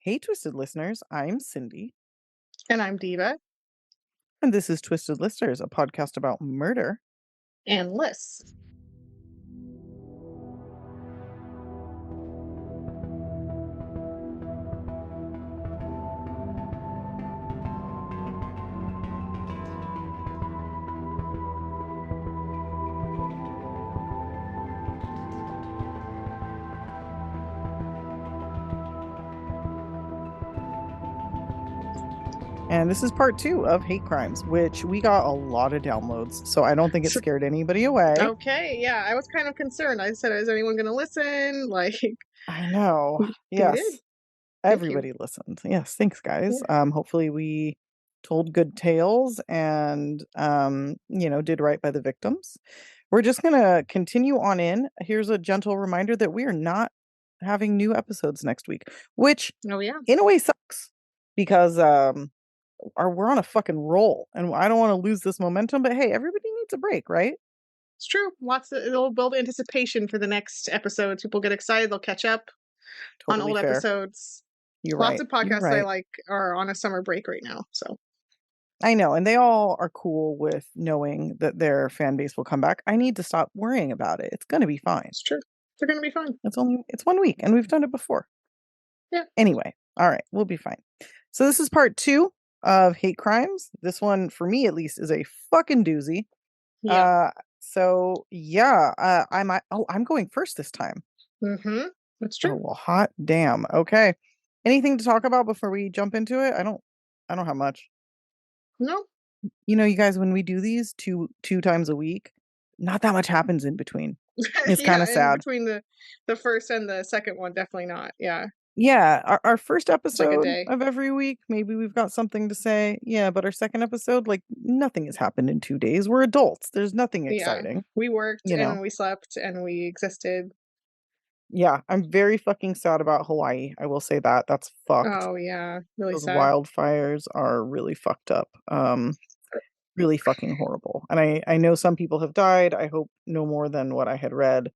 Hey, Twisted listeners, I'm Cindy, And I'm Diva and this is Twisted Listeners, a podcast about murder. and Liz. And this is part 2 of Hate Crimes, which we got a lot of downloads, so I don't think it So, scared anybody away. okay, yeah, I was kind of concerned. I said, is anyone going to listen? Like, I know. they did. Yes, Thank you. everybody listened. Yes, thanks, guys. Yeah, Hopefully we told good tales and, did right by the victims. We're just going to continue on in. Here's a gentle reminder that we are not having new episodes next week, which oh, yeah, in a way sucks because we're on a fucking roll and I don't want to lose this momentum, but hey, everybody needs a break, right? it's true. It'll build anticipation for the next episodes. People get excited, they'll catch up on Totally old fair. episodes. You're Lots right. of You're podcasts I right. like are on a summer break right now. So, I know. And they all are cool with knowing that their fan base will come back. I need to stop worrying about it. It's going to be fine. it's true. They're going to be fun. It's 1 week and we've done it before. Yeah. Anyway. All right. We'll be fine. So this is part 2 of Hate Crimes. This one, for me at least, is a fucking doozy. Yeah. Uh, so yeah, I'm going first this time. Mm-hmm. That's Oh, true. well, hot damn. Okay. Anything to talk about before we jump into it? I don't have much. No. You guys, when we do these two times a week, not that much happens in between. It's kind Yeah, of in sad. between the first and the second one, definitely not. Yeah. Yeah, our first It's like a episode day. of every week, maybe we've got something to say. Yeah, but our second episode, like nothing has happened in 2 days. We're adults. There's nothing Yeah. exciting, We worked you know. and we slept and we existed. Yeah, I'm very fucking sad about Hawaii. I will say that. That's fucked. Oh yeah, really Those sad. wildfires are really fucked up. Really fucking horrible. And I know some people have died. I hope no more than what I had read.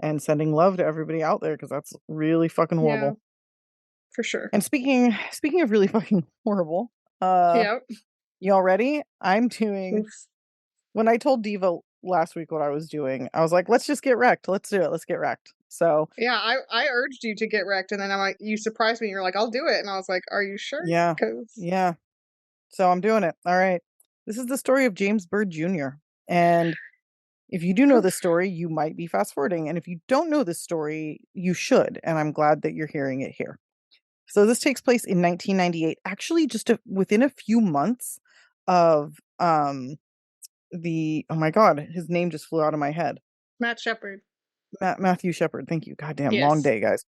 And sending love to everybody out there because that's really fucking Yeah, horrible. for sure. And speaking of really fucking horrible, uh Yep. y'all ready? I'm doing Oof. when I told Diva last week what I was doing, I was like, let's just get wrecked. Let's do it. Let's get wrecked. So Yeah, I urged you to get wrecked, and then I'm like, you surprised me. You're like, I'll do it, and I was like, are you sure? yeah. Because Yeah. So I'm doing it. All right. This is the story of James Byrd Jr. And if you do know this story, you might be fast forwarding. And if you don't know this story, you should. And I'm glad that you're hearing it here. So this takes place in 1998, actually just within a few months of oh my God, his name just flew out of my head. Matt Shepard. Matthew Shepard. Thank you. Goddamn, long Yes. day, guys.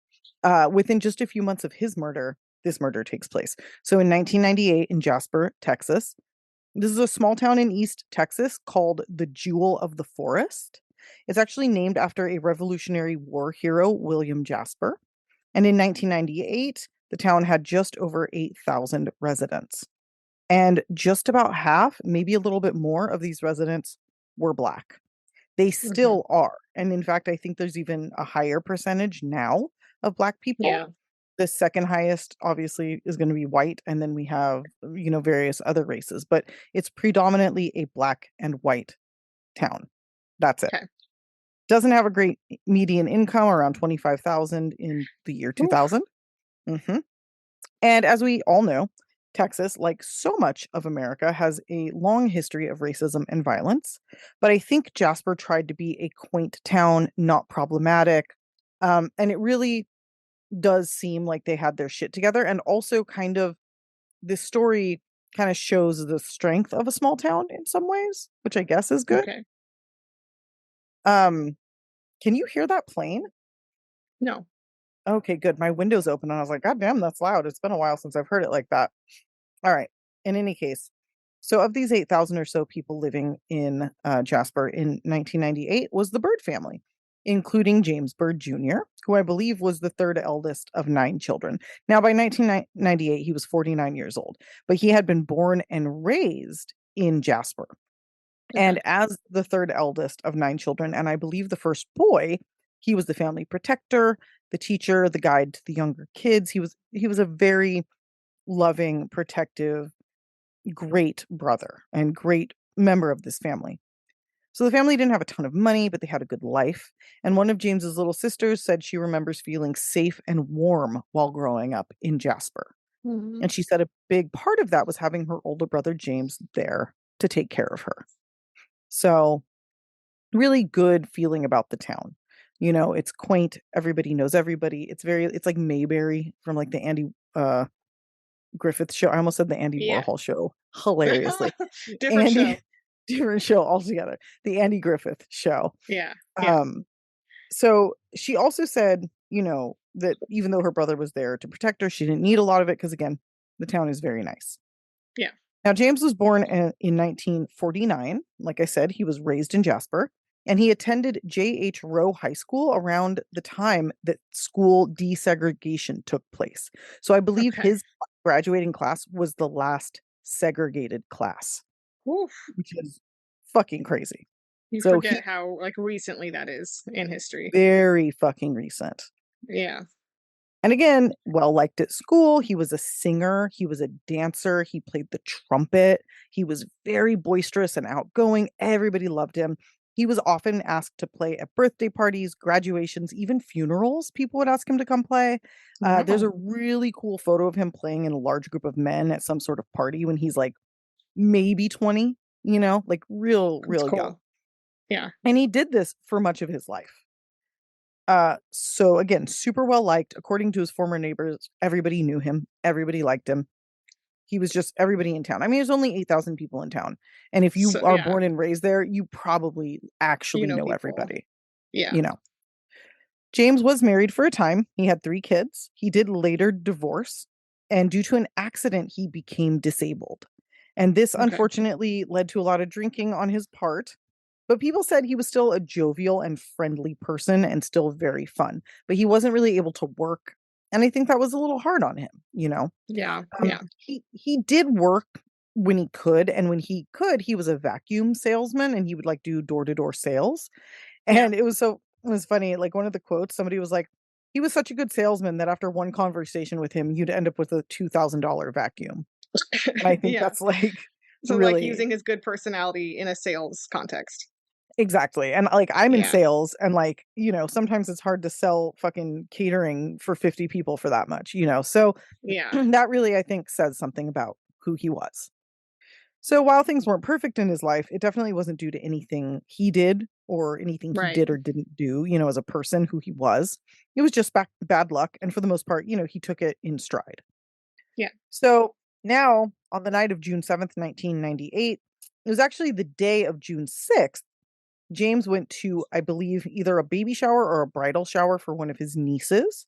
Within just a few months of his murder, this murder takes place. So in 1998 in Jasper, Texas, this is a small town in East Texas called the Jewel of the Forest. It's actually named after a Revolutionary War hero, William Jasper. And in 1998, the town had just over 8,000 residents. And just about half, maybe a little bit more of these residents were Black. They Hmm. still are. And in fact, I think there's even a higher percentage now of Black people. Yeah. The second highest, obviously, is going to be white. And then we have, various other races. But it's predominantly a Black and white town. That's it. Okay. Doesn't have a great median income, around 25,000 in the year Oof. 2000. Hmm. And as we all know, Texas, like so much of America, has a long history of racism and violence. But I think Jasper tried to be a quaint town, not problematic. And it really does seem like they had their shit together. And also, kind of, this story kind of shows the strength of a small town in some ways, which I guess is good. Okay. Um, can you hear that plane? No. Okay, good. My window's open and I was like, God damn, that's loud. It's been a while since I've heard it like that. All right. In any case, so of these 8,000 or so people living in Jasper in 1998 was the Byrd family, including James Byrd Jr., who I believe was the third eldest of 9 children. Now, by 1998, he was 49 years old, but he had been born and raised in Jasper. Okay. And as the third eldest of 9 children, and I believe the first boy, He was the family protector, the teacher, the guide to the younger kids. He was a very loving, protective, great brother and great member of this family. So the family didn't have a ton of money, but they had a good life. And one of James's little sisters said she remembers feeling safe and warm while growing up in Jasper. Mhm. And she said a big part of that was having her older brother James there to take care of her. So, really good feeling about the town. It's quaint, everybody knows everybody. It's like Mayberry from like the Andy Griffith show. I almost said the Andy Yeah. Warhol show. Hilariously. Different Andy show. different show altogether. The Andy Griffith show. Yeah. Yeah. Um so she also said, that even though her brother was there to protect her, she didn't need a lot of it because again, the town is very nice. Yeah. Now, James was born in 1949. Like I said, he was raised in Jasper, and he attended J.H. Rowe High School around the time that school desegregation took place. So I believe Okay. his graduating class was the last segregated class, Oof. which is fucking crazy. You So forget he how, like, recently that is in history. very fucking recent. Yeah. And again, well liked at school. He was a singer, he was a dancer, he played the trumpet. He was very boisterous and outgoing. Everybody loved him. He was often asked to play at birthday parties, graduations, even funerals. People would ask him to come play. There's Wow. a really cool photo of him playing in a large group of men at some sort of party when he's like maybe 20, like real, That's real young. cool. Yeah. And he did this for much of his life. So again, super well liked. According to his former neighbors, everybody knew him. Everybody liked him. He was just everybody in town. I mean, there's only 8,000 people in town. And if you So, are yeah, born and raised there, you probably you actually know know people. everybody, Yeah. you know. James was married for a time. He had 3 kids. He did later divorce, and due to an accident, he became disabled. And this Okay. unfortunately led to a lot of drinking on his part. But people said he was still a jovial and friendly person and still very fun. But he wasn't really able to work. And I think that was a little hard on him. Yeah. Yeah. He did work when he could, and when he could, he was a vacuum salesman and he would like do door-to-door sales. Yeah. And it was funny, like, one of the quotes, somebody was like, "He was such a good salesman that after one conversation with him, you'd end up with a $2,000 vacuum." And I think Yeah. that's, like, So, like, really using his good personality in a sales context. exactly, and, like, I'm in Yeah. sales and, like, sometimes it's hard to sell fucking catering for 50 people for that much? So, Yeah. that really, I think, says something about who he was. So while things weren't perfect in his life, it definitely wasn't due to anything he did or anything he Right. did or didn't do, as a person who he was. It was just bad luck. And for the most part, he took it in stride. Yeah. So now, on the night of June 7th, 1998, it was actually the day of June 6th. James went to, I believe, either a baby shower or a bridal shower for one of his nieces.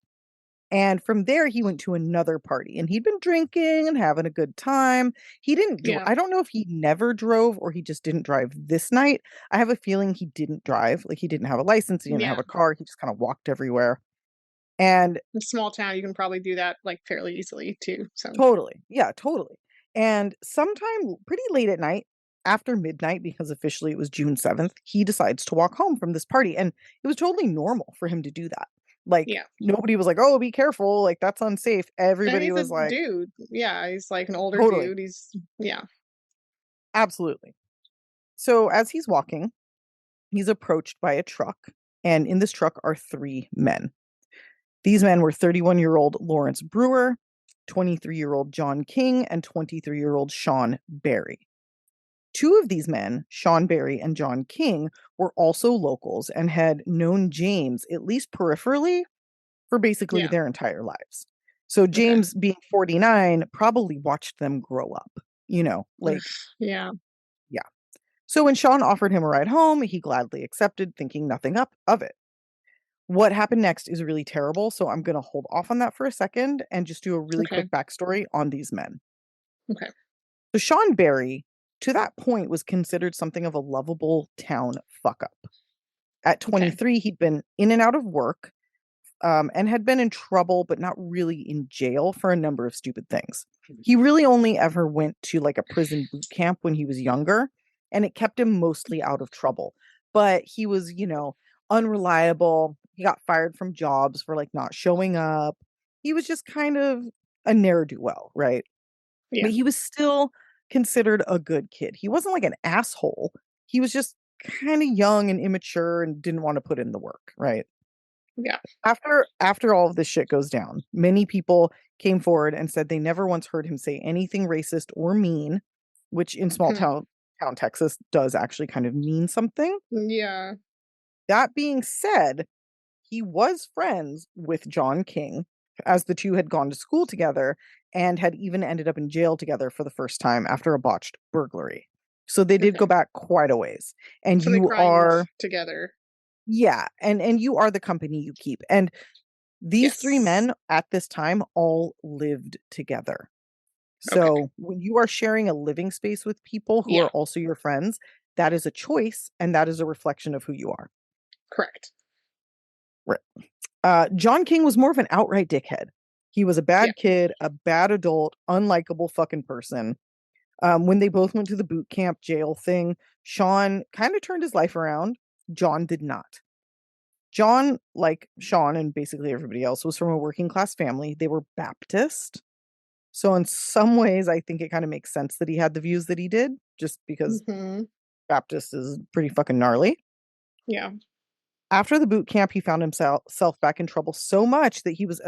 And from there, he went to another party and he'd been drinking and having a good time. He didn't, Yeah. I don't know if he never drove or he just didn't drive this night. I have a feeling he didn't drive. Like, he didn't have a license. He didn't have Yeah. a car. He just kind of walked everywhere. And A small town, you can probably do that, like, fairly easily too, so totally. Yeah, totally. And sometime pretty late at night, after midnight, because officially it was June 7th, he decides to walk home from this party. And it was totally normal for him to do that. Like, yeah. nobody was like, "Oh, be careful. Like, that's unsafe." And Everybody he's a was like, dude. Yeah, he's, like, an older totally. dude. He's yeah. Absolutely. So as he's walking, he's approached by a truck, and in this truck are 3 men. These men were 31-year-old Lawrence Brewer, 23-year-old John King, and 23-year-old Sean Barry. 2 of these men, Sean Barry and John King, were also locals and had known James, at least peripherally, for basically Yeah. their entire lives. So Okay. James, being 49, probably watched them grow up, Ugh, like, yeah. yeah. So when Sean offered him a ride home, he gladly accepted, thinking nothing up of it. What happened next is really terrible, so I'm going to hold off on that for a second and just do a really Okay. quick backstory on these men. Okay. So Sean Barry, to that point, was considered something of a lovable town fuck up. At Okay. 23, he'd been in and out of work, and had been in trouble, but not really in jail for a number of stupid things. He really only ever went to like a prison boot camp when he was younger, and it kept him mostly out of trouble. But he was, unreliable. He got fired from jobs for like not showing up. He was just kind of a ne'er-do-well, right? Yeah. But he was still considered a good kid. He wasn't like an asshole. He was just kind of young and immature and didn't want to put in the work, right? Yeah. After all of this shit goes down, many people came forward and said they never once heard him say anything racist or mean, which in small Hmm. town Texas does actually kind of mean something. Yeah. That being said, he was friends with John King, as the two had gone to school together and had even ended up in jail together for the first time after a botched burglary. So they did go Okay. back quite a ways. And So they you crimed are, together. yeah, and you are the company you keep. And these three Yes. men at this time all lived together. Okay. So when you are sharing a living space with people who Yeah. are also your friends, that is a choice and that is a reflection of who you are. Correct. Right. John King was more of an outright dickhead. He was a Yeah. bad kid, a bad adult, unlikable fucking person. When they both went to the boot camp jail thing, Sean kind of turned his life around. John did not. John, like Sean and basically everybody else, was from a working class family. They were Baptist. So, in some ways, I think it kind of makes sense that he had the views that he did, just because Hmm. Baptist is pretty fucking gnarly. Yeah. After the boot camp, he found himself back in trouble so much that he was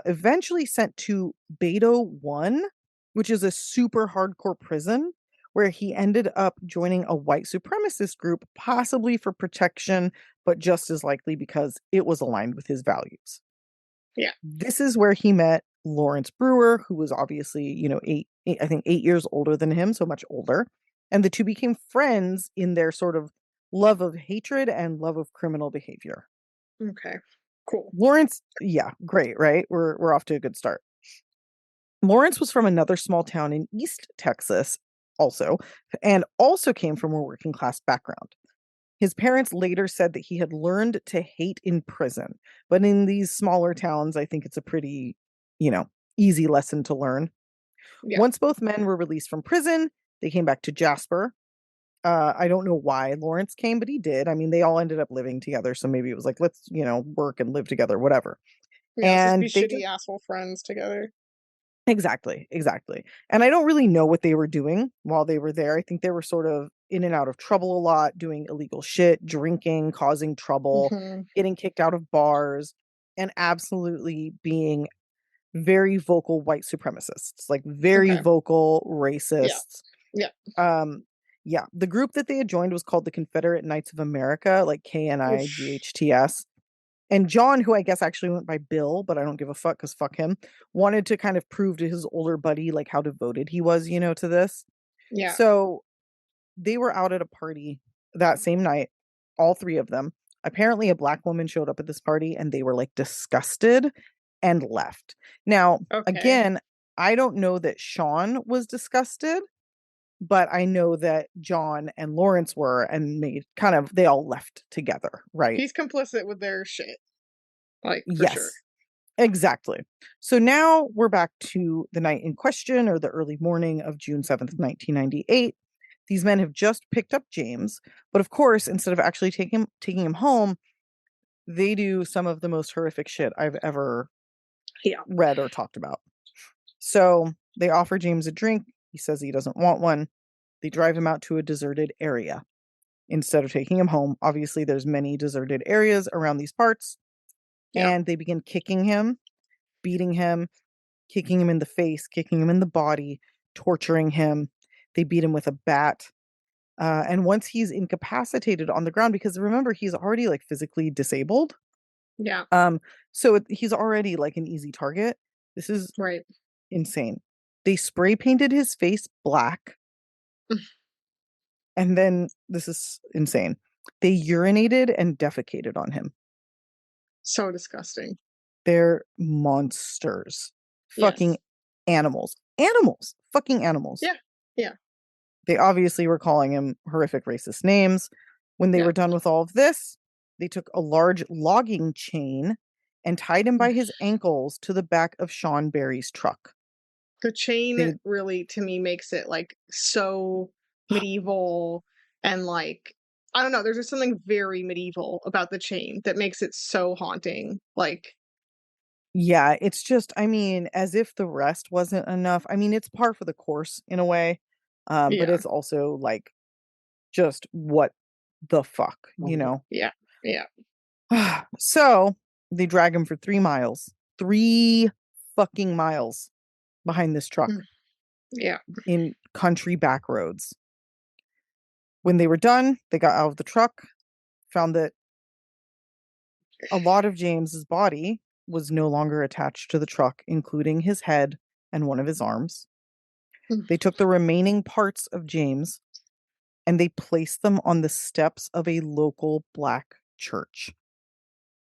eventually sent to Beto 1, which is a super hardcore prison, where he ended up joining a white supremacist group, possibly for protection, but just as likely because it was aligned with his values. Yeah. This is where he met Lawrence Brewer, who was obviously, I think 8 years older than him, so much older. And the two became friends in their sort of love of hatred and love of criminal behavior. Okay. Cool. Lawrence, yeah, great, right? We're off to a good start. Lawrence was from another small town in East Texas, also, and also came from a working class background. His parents later said that he had learned to hate in prison, but in these smaller towns, I think it's a pretty, you know, easy lesson to learn. Yeah. Once both men were released from prison, they came back to Jasper. I don't know why Lawrence came, but he did. I mean, they all ended up living together, so maybe it was like, let's, work and live together, whatever. Yeah. Let's just be And they shitty just asshole friends together. exactly. And I don't really know what they were doing while they were there. I think they were sort of in and out of trouble a lot, doing illegal shit, drinking, causing trouble, Hmm. getting kicked out of bars, and absolutely being very vocal white supremacists, like very Okay. vocal Yeah. racists. Yeah. Um, yeah, the group that they had joined was called the Confederate Knights of America, like Oof. KNIGHTS. And John, who I guess actually went by Bill, but I don't give a fuck because fuck him, wanted to kind of prove to his older buddy like how devoted he was, to this. Yeah. So they were out at a party that same night, all three of them. Apparently, a black woman showed up at this party and they were like disgusted and left. Now, Okay. again, I don't know that Sean was disgusted, but I know that John and Lawrence were and they all left together, right? He's complicit with their shit. Like, for sure. Yes. Exactly. So now we're back to the night in question, or the early morning of June 7th, 1998. These men have just picked up James, but of course, instead of actually taking him home, they do some of the most horrific shit I've ever Yeah. read or talked about. So they offer James a drink. He says he doesn't want one. They drive him out to a deserted area instead of taking him home. Obviously, there's many deserted areas around these parts, Yeah. and they begin kicking him, beating him, kicking him in the face, kicking him in the body, torturing him. They beat him with a bat. And once he's incapacitated on the ground, because remember, he's already like physically disabled. Yeah. Um, he's already like an easy target. This is Right. insane. They spray painted his face black, and then this is insane. They urinated and defecated on him. So disgusting. They're monsters. Fucking Yes. animals. Animals. Fucking animals. Yeah. Yeah. They obviously were calling him horrific racist names. When they Yeah. were done with all of this, they took a large logging chain and tied him by his ankles to the back of Sean Barry's truck. The chain They really, to me, makes it, like, so medieval and, like, I don't know, there's just something very medieval about the chain that makes it so haunting, like Yeah, it's just, I mean, as if the rest wasn't enough. I mean, it's par for the course in a way, but yeah. it's also like just what the fuck, you know? Yeah, yeah. So they drag him for 3 miles, 3 fucking miles behind this truck Mm, yeah. in country back roads. When they were done, they got out of the truck, found that a lot of James's body was no longer attached to the truck, including his head and one of his arms. Mm, They took the remaining parts of James and they placed them on the steps of a local black church.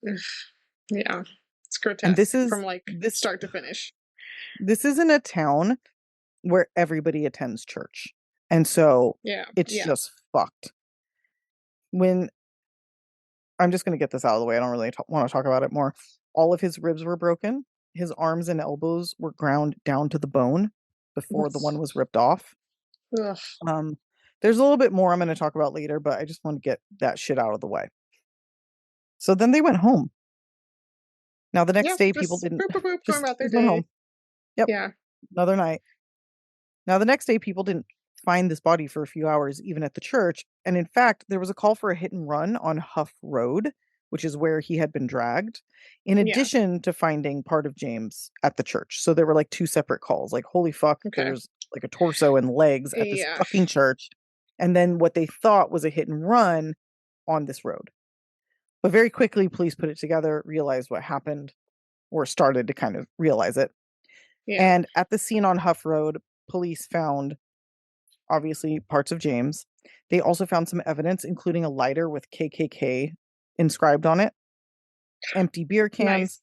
ugh, yeah. It's And grotesque this is from, like, this start to finish. this isn't a town where everybody attends church. And so Yeah, it's yeah. just fucked. When I'm just going to get this out of the way, I don't really want to talk about it more. All of his ribs were broken. His arms and elbows were ground down to the bone before the one That's was ripped off. ugh, Um, there's a little bit more I'm going to talk about later, but I just want to get that shit out of the way. So then they went home. Now the next yeah, day, people just didn't boop, boop, boop, going just about their just went day. home. Yep, Yeah, another night. Now, the next day, people didn't find this body for a few hours, even at the church. And in fact, there was a call for a hit and run on Huff Road, which is where he had been dragged, in yeah, addition to finding part of James at the church. So there were like two separate calls. Like, holy fuck, okay. there's like a torso and legs at this Yeah, fucking church. And then what they thought was a hit and run on this road. But very quickly, police put it together, realized what happened, or started to kind of realize it. yeah, And at the scene on Huff Road, police found obviously parts of James. They also found some evidence, including a lighter with KKK inscribed on it, empty beer nice. cans,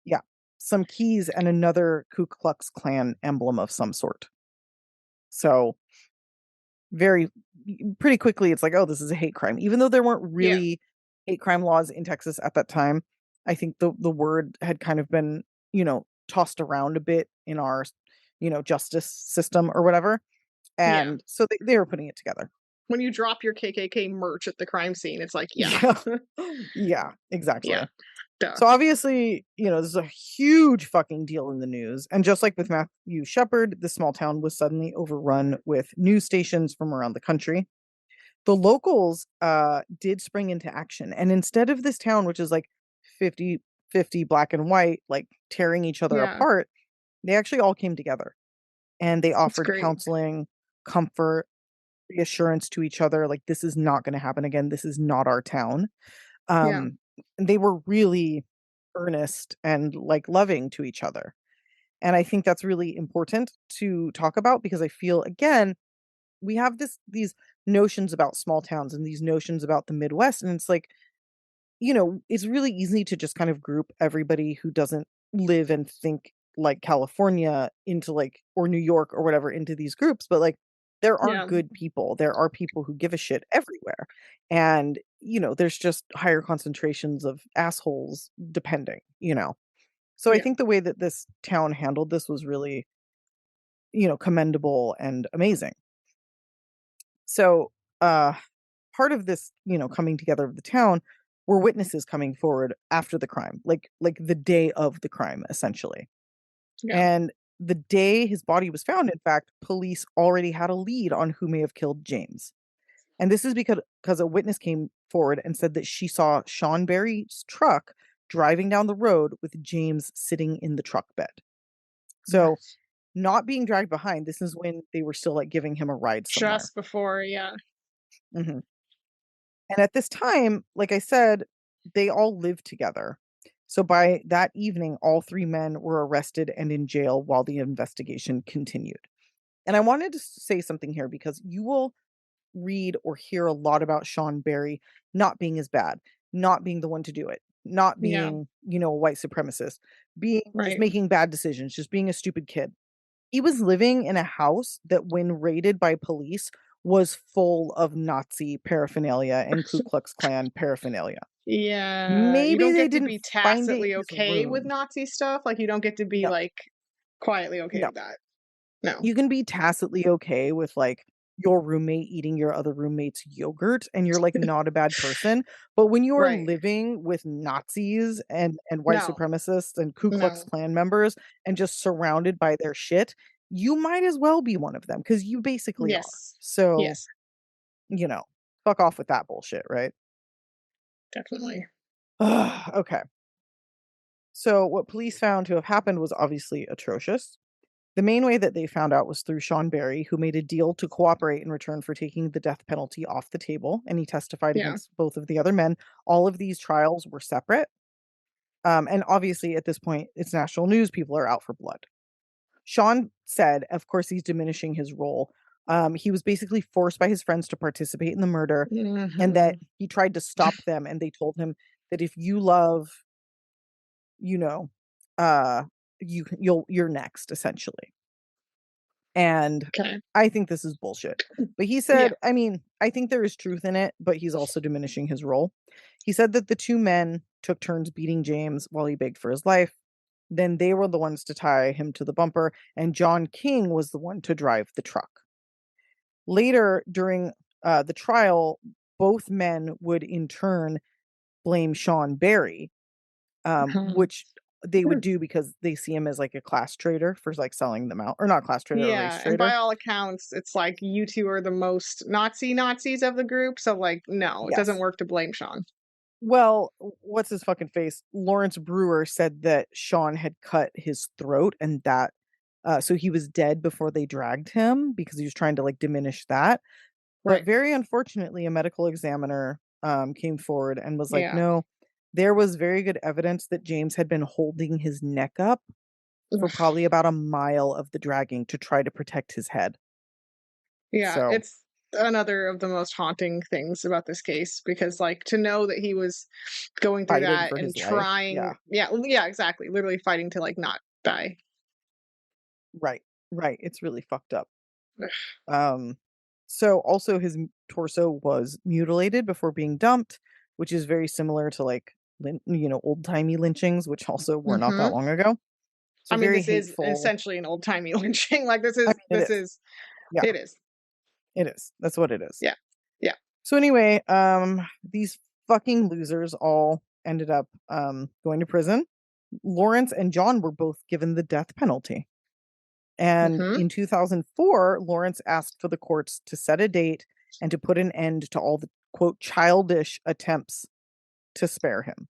yeah, some keys, and another Ku Klux Klan emblem of some sort. So, very pretty quickly, it's like, oh, this is a hate crime. Even though there weren't Yeah, really hate crime laws in Texas at that time, I think the word had kind of been, tossed around a bit in our, justice system or whatever. yeah. And so they were putting it together. When you drop your KKK merch at the crime scene, it's like, yeah. Yeah. Yeah, Yeah, exactly. duh. So obviously, this is a huge fucking deal in the news. And just like with Matthew Shepard, the small town was suddenly overrun with news stations from around the country. The locals did spring into action. And instead of this town, which is like 50-50 black and white, like tearing each other Yeah, apart, they actually all came together and they it's offered great. counseling, comfort, reassurance to each other. Like, this is not going to happen again. This is not our town. Yeah, um they were really earnest and like loving to each other, and I think that's really important to talk about because I feel, again, we have these notions about small towns and these notions about the Midwest, and it's like, it's really easy to just kind of group everybody who doesn't live and think like California into like, or New York or whatever, into these groups. But like, there are yeah, good people. There are people who give a shit everywhere. And, there's just higher concentrations of assholes depending. So I yeah, think the way that this town handled this was really, commendable and amazing. So, part of this, coming together of the town were witnesses coming forward after the crime, like the day of the crime, essentially. yeah. And the day his body was found, in fact, police already had a lead on who may have killed James. And this is because a witness came forward and said that she saw Sean Berry's truck driving down the road with James sitting in the truck bed. So, Nice. not being dragged behind, this is when they were still like giving him a ride somewhere. Just before, yeah. Mhm. And at this time, like I said, they all lived together. So by that evening, all three men were arrested and in jail while the investigation continued. And I wanted to say something here because you will read or hear a lot about Sean Berry not being as bad, not being the one to do it, not Yeah, being, a white supremacist, being just right. making bad decisions, just being a stupid kid. He was living in a house that, when raided by police, was full of Nazi paraphernalia and Ku Klux Klan paraphernalia. Yeah, you Maybe don't they get to didn't be find it in tacitly his okay with room. Nazi stuff, like, you don't get to be, No, like, quietly okay no. with that. No. You can be tacitly okay with, like, your roommate eating your other roommate's yogurt and you're like not a bad person. But when you are Right. living with Nazis and white No. supremacists and Ku Klux No. Klan members and just surrounded by their shit, you might as well be one of them because you basically are. Yes. So, Yes. you know, fuck off with that bullshit, right? Definitely. Okay. So what police found to have happened was obviously atrocious. The main way that they found out was through Sean Barry, who made a deal to cooperate in return for taking the death penalty off the table, and he testified Yeah. against both of the other men. All of these trials were separate. And obviously, at this point, it's national news. People are out for blood. Sean said, of course, he's diminishing his role. He was basically forced by his friends to participate in the murder, and that Mhm. he tried to stop them. And they told him that if you love, you know, uh, you're next, essentially. And Okay. I think this is bullshit. But he Yeah. said, I mean, I think there is truth in it, but he's also diminishing his role. He said that the two men took turns beating James while he begged for his life. Then they were the ones to tie him to the bumper, and John King was the one to drive the truck. Later, during the trial, both men would in turn blame Sean Barry, Mhm. which they would do because they see him as like a class traitor for like selling them out, or not class traitor, a race Yeah, and by traitor. all accounts, it's like you 2 are the most Nazis of the group, so, like, no, it doesn't Yes. work to blame Sean. Well, what's his fucking face? Lawrence Brewer said that Sean had cut his throat and that so he was dead before they dragged him because he was trying to like diminish that. But Right. very unfortunately, a medical examiner came forward and was like, Yeah. no, there was very good evidence that James had been holding his neck up for Ugh. probably about a mile of the dragging to try to protect his head. Yeah, So it's another of the most haunting things about this case because, like, to know that he was going through fighting that for and his life. Yeah. trying yeah, exactly, literally fighting to, like, not die. Right. Right. It's really fucked up. Ugh. Um, so also his torso was mutilated before being dumped, which is very similar to like old-timey lynchings, which also were not that Mhm. long ago. I So mean, very this is hateful. essentially an old-timey lynching, like, I mean, it this is. is Yeah, it is. it is. That's what it is. Yeah. Yeah. So anyway, these fucking losers all ended up going to prison. Lawrence and John were both given the death penalty. And Mhm. in 2004, Lawrence asked for the courts to set a date and to put an end to all the quote childish attempts to spare him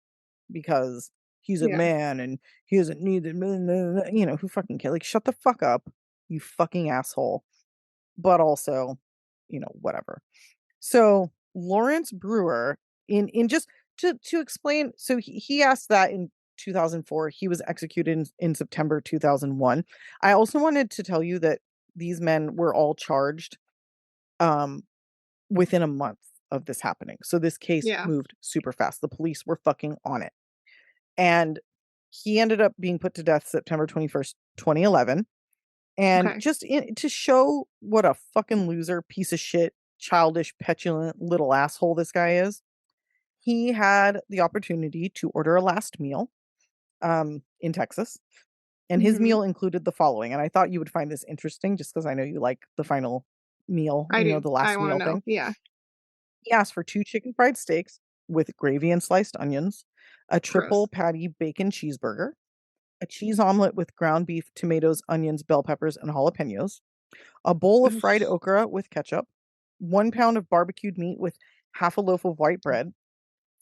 because he's a Yeah. man and he doesn't need the, who fucking cares? Like, shut the fuck up, you fucking asshole. But also, whatever. So Lawrence Brewer, in just to explain, so he asked that in 2004. He was executed in September 2001. I also wanted to tell you that these men were all charged um within a month of this happening. So this case Yeah. moved super fast. The police were fucking on it. And he ended up being put to death September 21st, 2011. And Okay. just to show what a fucking loser, piece of shit, childish, petulant little asshole this guy is, he had the opportunity to order a last meal in Texas. And his Mhm. meal included the following. And I thought you would find this interesting just because I know you like the final meal, I do. the I last wanna meal know. thing. Yeah. He asked for 2 chicken fried steaks with gravy and sliced onions, a triple Gross. patty bacon cheeseburger, a cheese omelet with ground beef, tomatoes, onions, bell peppers, and jalapenos, a bowl of fried Ugh. okra with ketchup, 1 pound of barbecued meat with half a loaf of white bread,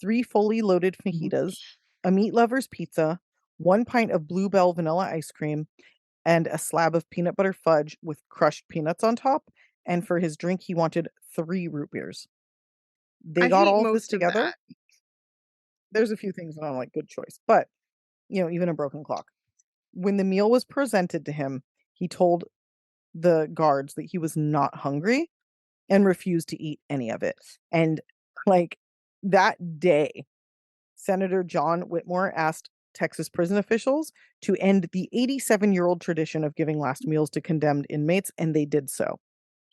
3 fully loaded Mhm. fajitas, a meat lover's pizza, 1 pint of Bluebell vanilla ice cream, and a slab of peanut butter fudge with crushed peanuts on top. And for his drink, he wanted 3 root beers. They I got hate all of this most of together. that. There's a few things that I'm like, good choice. But, even a broken clock. When the meal was presented to him, he told the guards that he was not hungry and refused to eat any of it. And like that day, Senator John Whitmore asked Texas prison officials to end the 87-year-old tradition of giving last meals to condemned inmates, and they did so.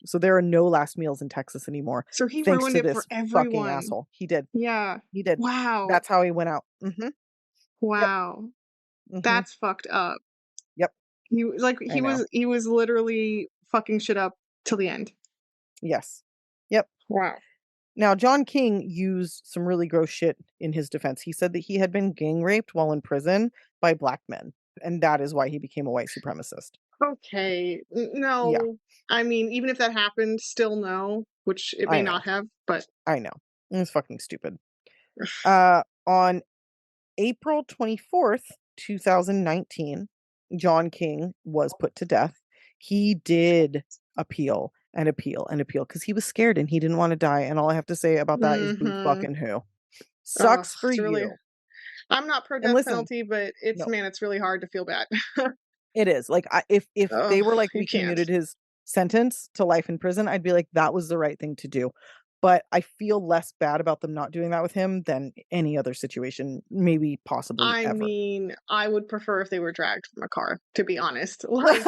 So there are no last meals in Texas anymore, So he thanks ruined to it for this fucking everyone. asshole. He did. Yeah. He did. Wow. That's how he went out. Yep. Wow. hmm That's fucked up. Yep. He like, I know. he was literally fucking shit up till the end. Yes. Yep. Wow. Now, John King used some really gross shit in his defense. He said that he had been gang raped while in prison by black men, and that is why he became a white supremacist. Okay. Yeah, No. I mean, even if that happened, still no, which it may I know. not have, but I know. It's fucking stupid. On April 24th, 2019, John King was put to death. He did appeal and appeal and appeal because he was scared and he didn't want to die. And all I have to say about that is boo mhm. fucking who. Oh, Sucks for it's really you. I'm not pro And death listen, penalty, but it's no, man, it's really hard to feel bad. it is. Like if Oh, they were like you we can't. commuted his sentence to life in prison, I'd be like that was the right thing to do. But I feel less bad about them not doing that with him than any other situation, maybe possibly I ever. mean, I would prefer if they were dragged from a car, to be honest. Like,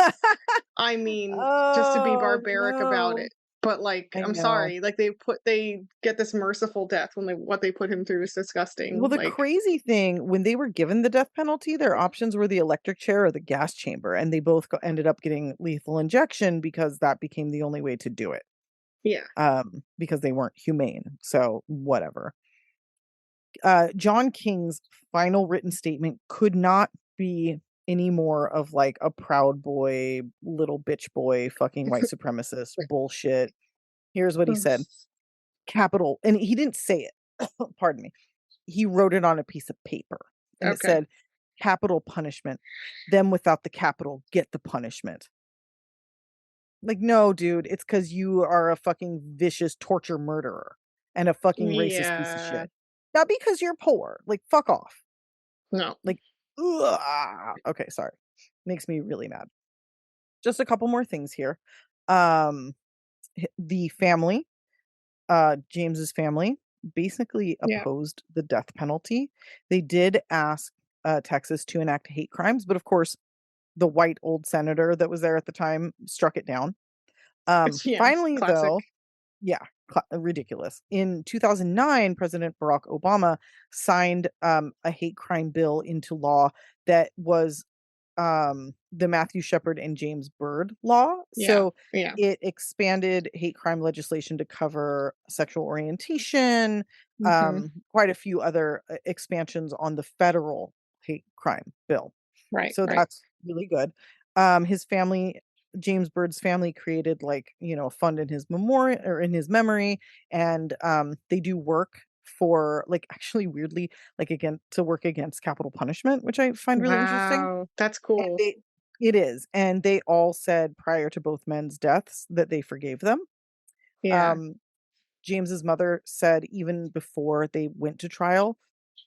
I mean, just to be Oh, barbaric about no. it. But like, I I'm know. sorry. Like they get this merciful death when they what they put him through is Well, disgusting. the Like, crazy thing, when they were given the death penalty, their options were the electric chair or the gas chamber, and they both ended up getting lethal injection because that became the only way to do it. yeah. Because they weren't humane. So whatever. John King's final written statement could not be any more of like a proud boy, little bitch boy, fucking white supremacist bullshit. Here's what he said. Capital, and he didn't say it. Pardon me. He wrote it on a piece of paper and it Okay. said capital punishment. Them without the capital get the punishment. Like, no, dude, it's because you are a fucking vicious torture murderer and a fucking racist piece of Yeah. shit. Not because you're poor. Like, fuck off. No. Like, ugh. Okay, sorry. Makes me really mad. Just a couple more things here. Um, the family, James's family, basically Yeah. opposed the death penalty. They did ask Texas to enact hate crimes, but of course, the white old senator that was there at the time struck it down. Yeah. Finally, Classic. though, yeah, ridiculous. In 2009, President Barack Obama signed a hate crime bill into law that was the Matthew Shepard and James Byrd law. Yeah. So Yeah. it expanded hate crime legislation to cover sexual orientation, Mhm. quite a few other expansions on the federal hate crime bill. Right, So right. that's really good. His family, James Bird's family created like, a fund in his memorial or in his memory. And they do work for like actually weirdly, like again to work against capital punishment, which I find really interesting. Wow. That's And cool. it is. And they all said prior to both men's deaths that they forgave them. Yeah. Um, James's mother said even before they went to trial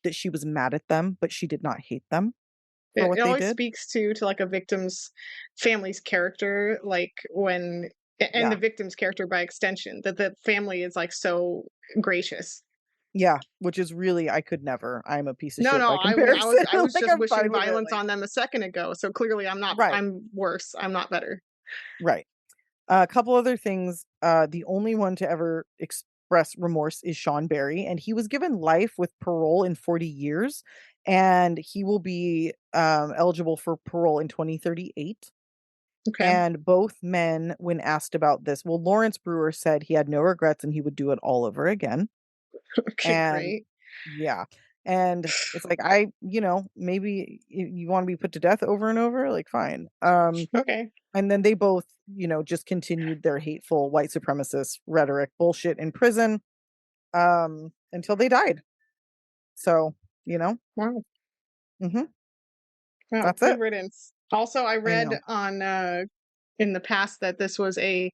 that she was mad at them, but she did not hate them for It what they always did. speaks to, like, a victim's family's character, like, when and the Yeah. victim's character by extension, that the family is, like, so gracious. Yeah, which is really I could never. I'm a piece of No, shit no, by comparison. I was Like, just I'm wishing fine with it, violence like on them a second ago, so clearly right, I'm worse, I'm not better. right. A couple other things, the only one to ever express remorse is Sean Barry, and he was given life with parole in 40 years, and he will be, eligible for parole in 2038. Okay. And both men, when asked about this Lawrence Brewer said he had no regrets and he would do it all over again. Okay, And great. yeah. And it's like, maybe you wanna be put to death over and over, like, fine. Okay. And then they both, just continued their hateful white supremacist rhetoric bullshit in prison, until they died. So, you know? Wow. Mhm. Wow, That's good it. riddance. Also, I I read know. on, in the past that this was the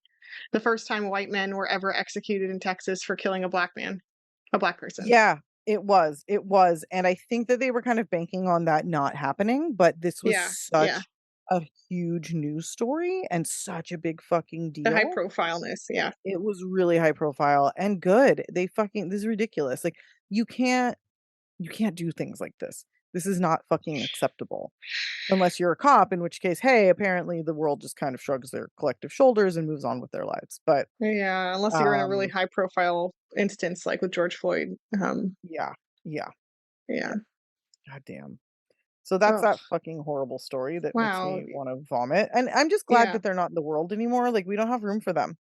first time white men were ever executed in Texas for killing a black person. Yeah, it was, and I think that they were kind of banking on that not happening, but this was Yeah, yeah. such a huge news story and such a big fucking The high deal. profileness, yeah. It was really high profile and good. This is ridiculous. Like, you can't you can't do things like this. This is not fucking acceptable. Unless you're a cop, in which case, hey, apparently the world just kind of shrugs their collective shoulders and moves on with their lives. But, Yeah, unless you're in a really um, high profile instance like with George Floyd. yeah, yeah, Yeah. yeah, goddamn. So that's Oh, that fucking horrible story that makes wow. me wanna vomit, and I'm just glad Yeah. that they're not in the world anymore, like, we don't have room for them.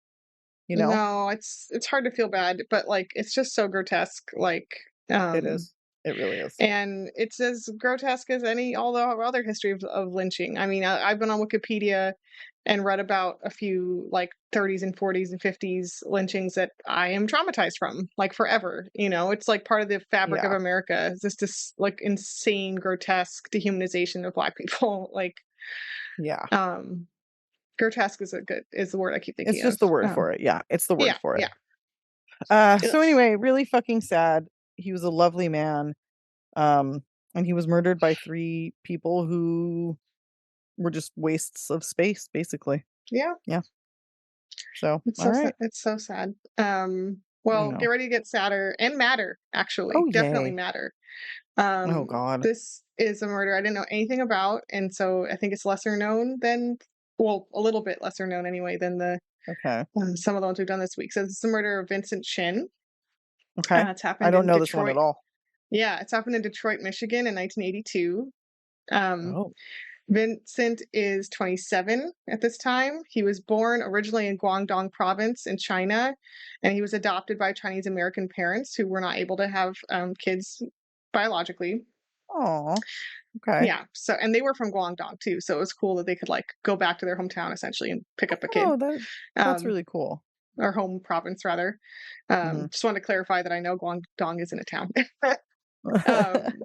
you know? No, it's hard to feel bad, but, like, it's just so grotesque, like, It um is. It really is. and it's as grotesque as any all the other history of lynching. I mean, I've been on Wikipedia and read about a few like 30s and 40s and 50s lynchings that I am traumatized from, like forever. You know, it's like part of the fabric of Yeah. America. Is this like insane, grotesque dehumanization of Black people? Like, Yeah. um, grotesque is the word I keep It's thinking just of. the word for it. Yeah, it's the word Yeah, for it. yeah. Ugh. So anyway, really fucking sad. He was a lovely man. Um, and he was murdered by 3 people who were just wastes of space, basically. Yeah, Yeah. So, it's all so sad. right. It's so sad. I Well, get know. ready to get sadder and madder. Actually, Oh, definitely yay. madder. Oh God. This is a murder I didn't know anything about, and so I think it's lesser known than, well, a little bit lesser known anyway than the Okay. some of the ones we've done this week. So this is the murder of Vincent Chin. Okay. It's I happened don't in know this one at Detroit. all. Yeah, it's happened in Detroit, Michigan, in 1982. Um, Oh. Vincent is 27 at this time. He was born originally in Guangdong province in China, and he was adopted by Chinese American parents who were not able to have kids biologically. Oh. Okay. Yeah. So, and they were from Guangdong too. So it was cool that they could like go back to their hometown essentially and pick up a kid, Oh, that's um, really cool. or home province rather. Mhm. Just wanted to clarify that I know Guangdong isn't a town. um,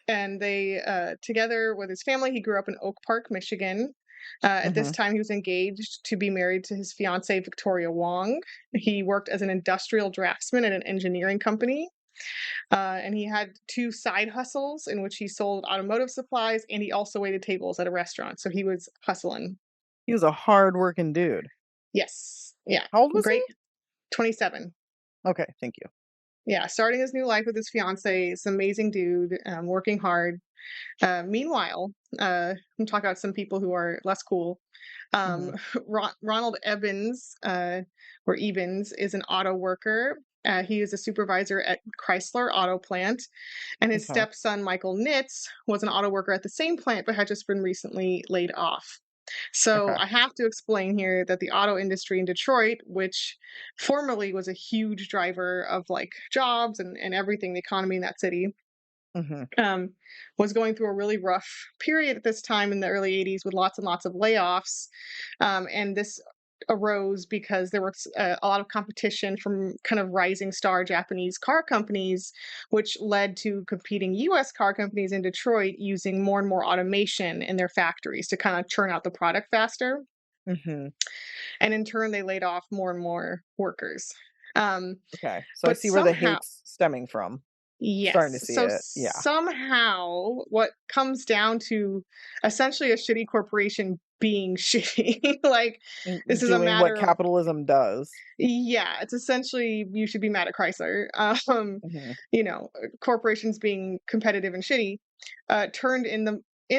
and they, together with his family, he grew up in Oak Park, Michigan. At this Mhm. time, he was engaged to be married to his fiancee, Victoria Wong. He worked as an industrial draftsman at an engineering company. And he had 2 side hustles in which he sold automotive supplies and he also waited tables at a restaurant. So he was hustling. He was a hard-working dude. Yes. Yeah. How old was he? Great. 27. Okay, thank you. Yeah. Starting his new life with his fiance. This amazing dude, working hard. Meanwhile, I'm talking about some people who are less cool. Um, Mhm. Ronald Evans, or Evans, is an auto worker. He is a supervisor at Chrysler Auto Plant, and his Okay. stepson, Michael Nitz, was an auto worker at the same plant but had just been recently laid off. So Okay. I have to explain here that the auto industry in Detroit, which formerly was a huge driver of like jobs and everything, the economy in that city, Mhm. um, was going through a really rough period at this time in the early 80s with lots and lots of layoffs. And this arose because there was a lot of competition from kind of rising star Japanese car companies, which led to competing US car companies in Detroit using more and more automation in their factories to kind of churn out the product faster. Mhm. And in turn, they laid off more and more workers. Um, Okay. So I but see where the somehow, hate's stemming from. Starting to yes. see So it. Yeah. somehow, what comes down to essentially a shitty corporation being shitty, like this is a Doing what matter of, capitalism does. yeah, it's essentially you should be mad at Chrysler. Mhm. Corporations being competitive and shitty, turned in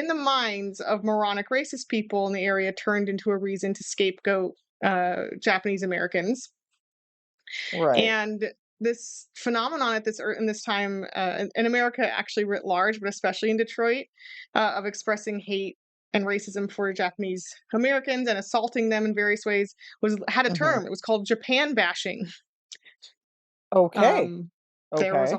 the minds of moronic racist people in the area turned into a reason to scapegoat Japanese Americans. Right. And this phenomenon at in this time in America, actually writ large, but especially in Detroit, of expressing hate and racism for Japanese Americans and assaulting them in various ways was had a Mhm. term. It was called Japan bashing. Okay. Um, Okay. there's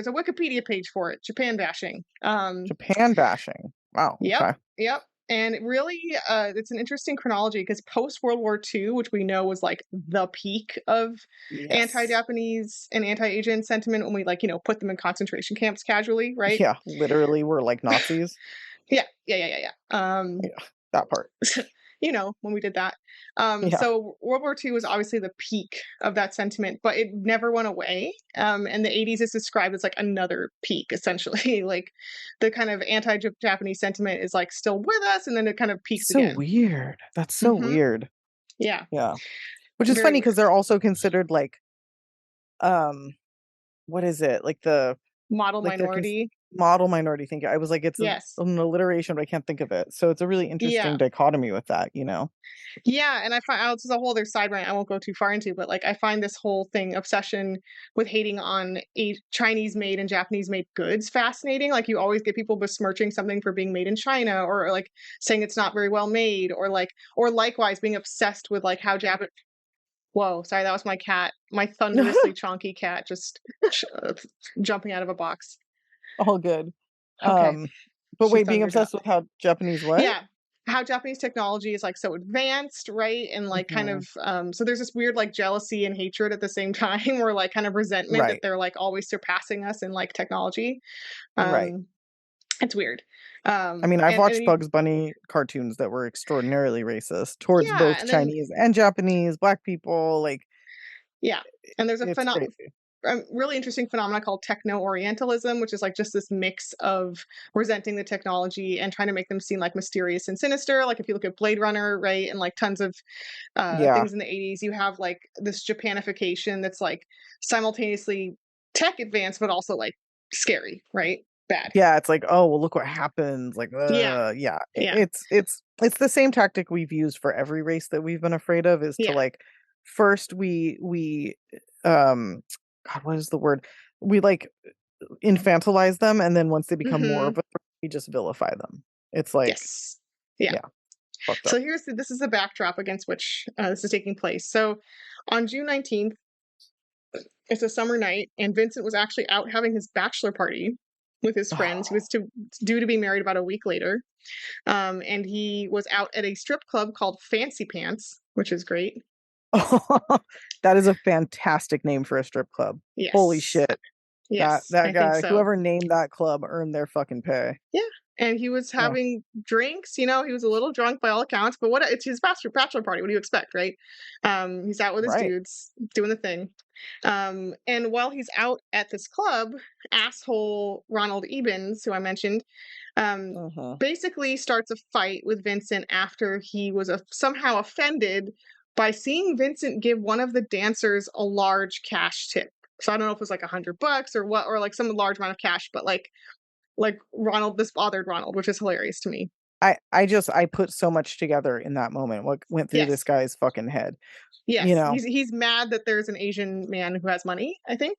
a Wikipedia page for it. Japan bashing. Japan bashing. Wow. Yep, Okay. yep. And it really, it's an interesting chronology because post World War II, which we know was like the peak of Yes. anti-Japanese and anti-Asian sentiment when we like, put them in concentration camps casually, right? Yeah. Literally, we're like Nazis. Yeah, yeah, yeah, yeah, yeah. Yeah. That part. When we did that. Yeah. So World War II was obviously the peak of that sentiment, but it never went away. And the 80s is described as like another peak, essentially. Like the kind of anti-Japanese sentiment is like still with us, and then it kind of peaks So again. weird. That's so Hmm. weird. Yeah, Yeah. Which is very funny because weird. they're also considered like, um, what is it? Model Like they're minority. model minority thinking. I was like, it's Yes. an alliteration, but I can't think of it. So it's a really Yeah. interesting dichotomy with that, you know? Yeah, and I find this is a whole other side rant I won't go too far into, but like I find this whole thing obsession with hating on Chinese made and Japanese made goods fascinating. Like you always get people besmirching something for being made in China, or like saying it's not very well made, or likewise being obsessed with like how Japan. Whoa, sorry, that was my cat, my thunderously chonky cat just ch jumping out of a box. All good. Okay, Um, but she wait, being thundered up. obsessed with how Japanese what? Yeah, how Japanese technology is, like, so advanced, right? And, like, kind Mhm. of, so there's this weird, like, jealousy and hatred at the same time or, like, kind of resentment that Right, they're, like, always surpassing us in, like, technology. right. Um, it's weird. I mean, I've And watched you Bugs Bunny cartoons that were extraordinarily racist towards yeah, both and then Chinese and Japanese, black people, like, yeah, and there's a it's crazy. really interesting phenomena called techno-orientalism, which is like just this mix of resenting the technology and trying to make them seem like mysterious and sinister. Like if you look at Blade Runner, right, and like tons of Yeah. things in the 80s, you have like this Japanification that's like simultaneously tech advanced, but also like scary, right? Bad. Yeah, it's like, "Oh, well, look what happens," like, Yeah, yeah, I yeah, it's the same tactic we've used for every race that we've been afraid of is to, yeah. like, first we, um God, what is the word? We, like, infantilize them, and then once they become more Hmm. of a threat, we just vilify them. It's like, Yes. Yeah. yeah, fucked up. So this is the backdrop against which this is taking place. So on June 19th, it's a summer night, and Vincent was actually out having his bachelor party with his friends. He was due to be married about a week later, and he was out at a strip club called Fancy Pants, which is great. That is a fantastic name for a strip club. Holy Yes, shit. That yes, that I think guy, so. whoever named that club earned their fucking pay. Yeah, and he was Ugh, having drinks, he was a little drunk by all accounts, but what it's his bachelor party, what do you expect, right? He's out with his right. dudes, doing the thing. And while he's out at this club, asshole Ronald Ebens, who I mentioned, um, Mhm. basically starts a fight with Vincent after he was somehow offended by seeing Vincent give one of the dancers a large cash tip. So I don't know if it was like $100 or what, or like some large amount of cash, but this bothered Ronald, which is hilarious to me. I put so much together in that moment, what went through this Yes. guy's fucking head, you Yes. know? He's mad that there's an Asian man who has money, I think.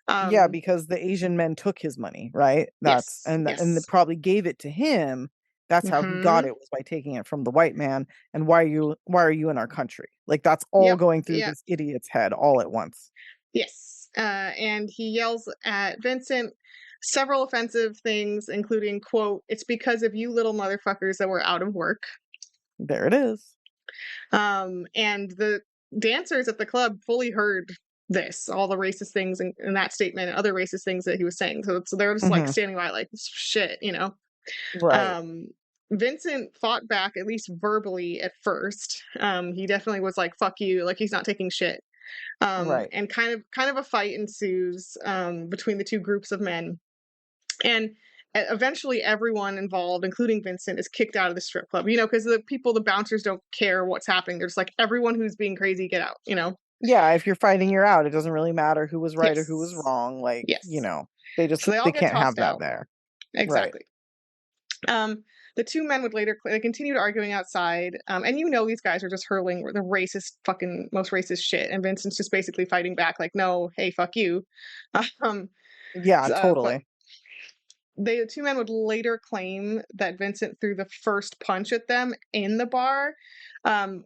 Yeah, Um, because the Asian men took his money, right? That's yes. and they Yes. probably gave it to him. That's how he got Mhm. it was by taking it from the white man, and why are you in our country? Like, that's all Yep. going through Yeah. this idiot's head all at once. Yes. And he yells at Vincent several offensive things, including, quote, "It's because of you little motherfuckers that we're out of work." There it is. And the dancers at the club fully heard this, all the racist things in that statement and other racist things that he was saying. So they were just like Mhm. standing by, like, shit. Right, Um, Vincent fought back, at least verbally at first. He definitely was like, "Fuck you," like he's not taking shit. right. And kind of a fight ensues between the two groups of men, and eventually everyone involved, including Vincent, is kicked out of the strip club. Because the bouncers don't care what's happening. They're just like, everyone who's being crazy, get out. Yeah, if you're fighting, you're out. It doesn't really matter who was right or who was Yes, wrong, like, yes. So they they all get can't have tossed that out. there. Right. Exactly. The two men would later they continued arguing outside, and these guys are just hurling the racist, fucking most racist shit, and Vincent's just basically fighting back, like, "No, hey, fuck you." Um, Yeah, but totally. the two men would later claim that Vincent threw the first punch at them in the bar.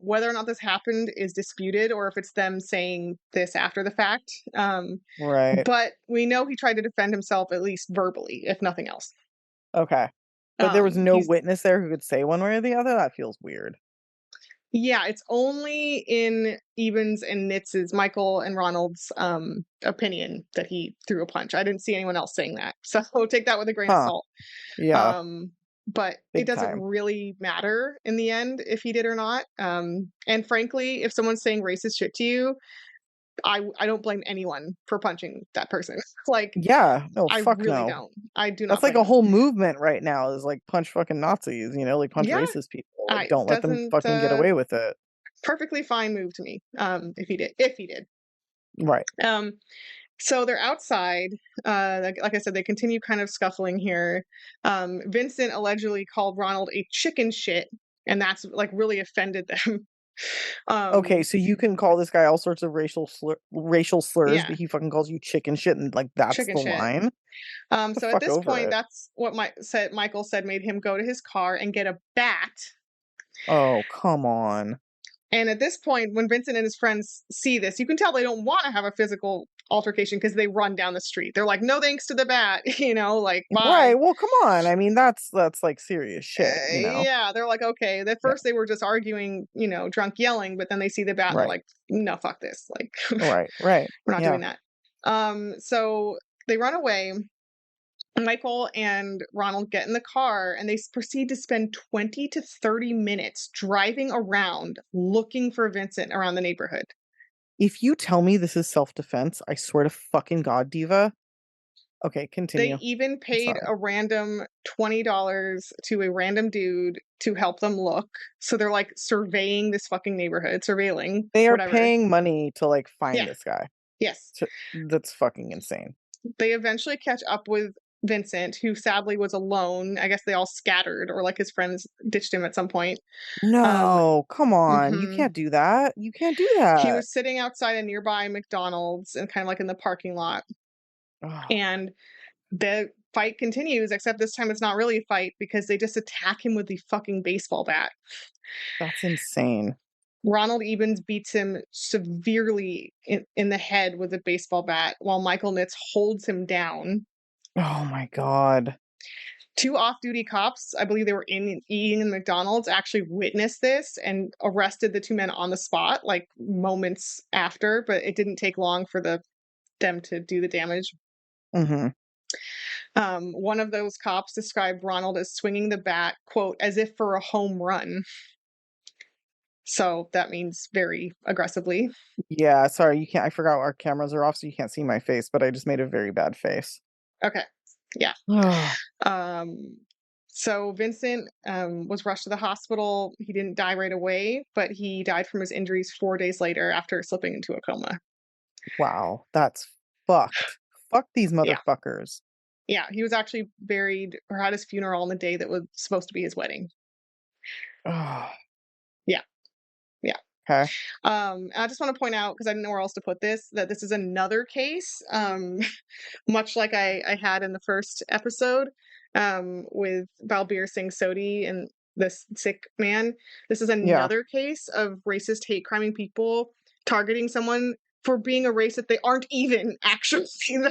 Whether or not this happened is disputed, or if it's them saying this after the fact. Right. But we know he tried to defend himself at least verbally, if nothing else. Okay. But there was no He's witness there who could say one way or the other? That feels weird. Yeah, it's only in Evans and Nitz's Michael and Ronald's, opinion that he threw a punch. I didn't see anyone else saying that, so take that with a grain of Huh. salt. Yeah, Um, but it big doesn't time. really matter in the end if he did or not. And frankly, if someone's saying racist shit to you, I don't blame anyone for punching that person. Like, Yeah. No, I fuck really no. don't. I do That's not like blame a them. whole movement right now is like punch fucking Nazis, like punch Yeah, racist people. Like, I don't let them doesn't, fucking get away with it. perfectly fine move to me, if he did. Right. Um So they're outside. Like I said, they continue kind of scuffling here. Vincent allegedly called Ronald a chicken shit, and that's like really offended them. Okay, um, so you can call this guy all sorts of racial slurs, yeah, but he fucking calls you chicken shit and like that's chicken the shit. line? Get the So at fuck this over point, it. that's what Michael said made him go to his car and get a bat. Oh, come on. And at this point, when Vincent and his friends see this, you can tell they don't want to have a physical altercation because they run down the street. They're like, "No thanks to the bat," like, Right. "Bye." Well, come on. I mean, that's like serious shit, you know? Yeah, they're like, "Okay." At Yeah. first, they were just arguing, drunk yelling, but then they see the bat and they're Right. like, "No, fuck this. Like, Right. Right. we're not Yeah. doing that." So they run away. Michael and Ronald get in the car and they proceed to spend 20 to 30 minutes driving around looking for Vincent around the neighborhood. If you tell me this is self-defense, I swear to fucking God, Diva. Okay, They continue. even I'm paid sorry. a random $20 to a random dude to help them look. So they're like surveying this fucking neighborhood, surveilling, They are whatever. paying money to like find Yeah. this guy. Yes. That's fucking insane. They eventually catch up with Vincent, who sadly was alone. I guess they all scattered or like his friends ditched him at some point. Um, No, come on. You mhm. can't do that. You can't do He that. was sitting outside a nearby McDonald's and kind of like in the parking lot. Oh, And the fight continues, except this time it's not really a fight because they just attack him with the fucking baseball bat. that's insane. Ronald Ebens beats him severely in the head with a baseball bat while Michael Nitz holds him down. Oh my God. Two off-duty cops, I believe they were eating in McDonald's, actually witnessed this and arrested the two men on the spot, like moments after. But it didn't take long for them to do the damage. Mhm. One of those cops described Ronald as swinging the bat, quote, as if for a home run. So that means very aggressively. Yeah, sorry, you can't I forgot our cameras are off, so you can't see my face, but I just made a very bad face. Okay. Yeah. Oh, Um, so Vincent was rushed to the hospital. He didn't die right away, but he died from his injuries 4 days later after slipping into a coma. wow, that's fucked. Fuck these Yeah. motherfuckers. Yeah. He was actually buried or had his funeral on the day that was supposed to be his wedding. Oh, Yeah. Yeah. okay. I just want to point out, because I didn't know where else to put this, that this is another case, much like I had in the first episode with Balbir Singh Sodhi and this sick man. This is Yeah. another case of racist hate criming people targeting someone for being a race that they aren't even actually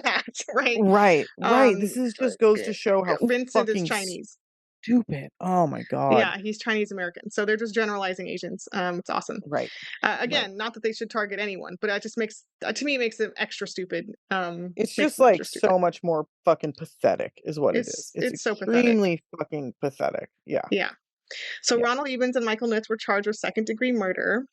that, right? Right, right. Um, This is just goes to show how Vincent is fucking Chinese. stupid. Oh my God. Yeah, he's Chinese American. So they're just generalizing Asians. It's awesome. Right, right. Again, not that they should target anyone, but it just makes to me it makes it extra stupid. It's Makes just them like extra stupid. so much more fucking pathetic is what it is. It's It's so pathetic. extremely fucking pathetic. Yeah. Yeah. So Yeah. Ronald Ebens and Michael Nitz were charged with second-degree murder.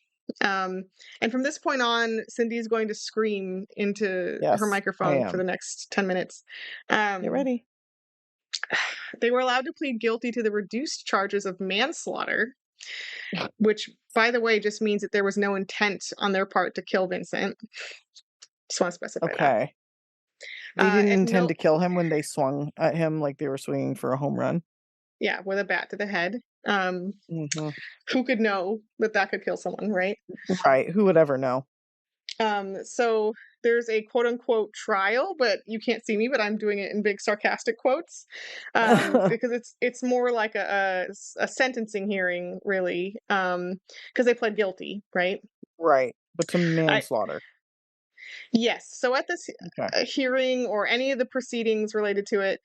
And from this point on, Cindy's going to scream into her Yes, I microphone for am. the next 10 minutes. Get Um, ready. they were allowed to plead guilty to the reduced charges of manslaughter, which, by the way, just means that there was no intent on their part to kill Vincent. Just want to specify that. Okay. They didn't At intend no, to kill him when they swung at him like they were swinging for a home run. yeah, with a bat to the head. Um, Mhm. who could know that that could kill someone, right? Right, who would ever know? So there's a quote unquote trial, but you can't see me, but I'm doing it in big sarcastic quotes, because it's more like a sentencing hearing, really, because they pled guilty, right? Right, but to I manslaughter. Yes. So at this Okay. hearing or any of the proceedings related to it,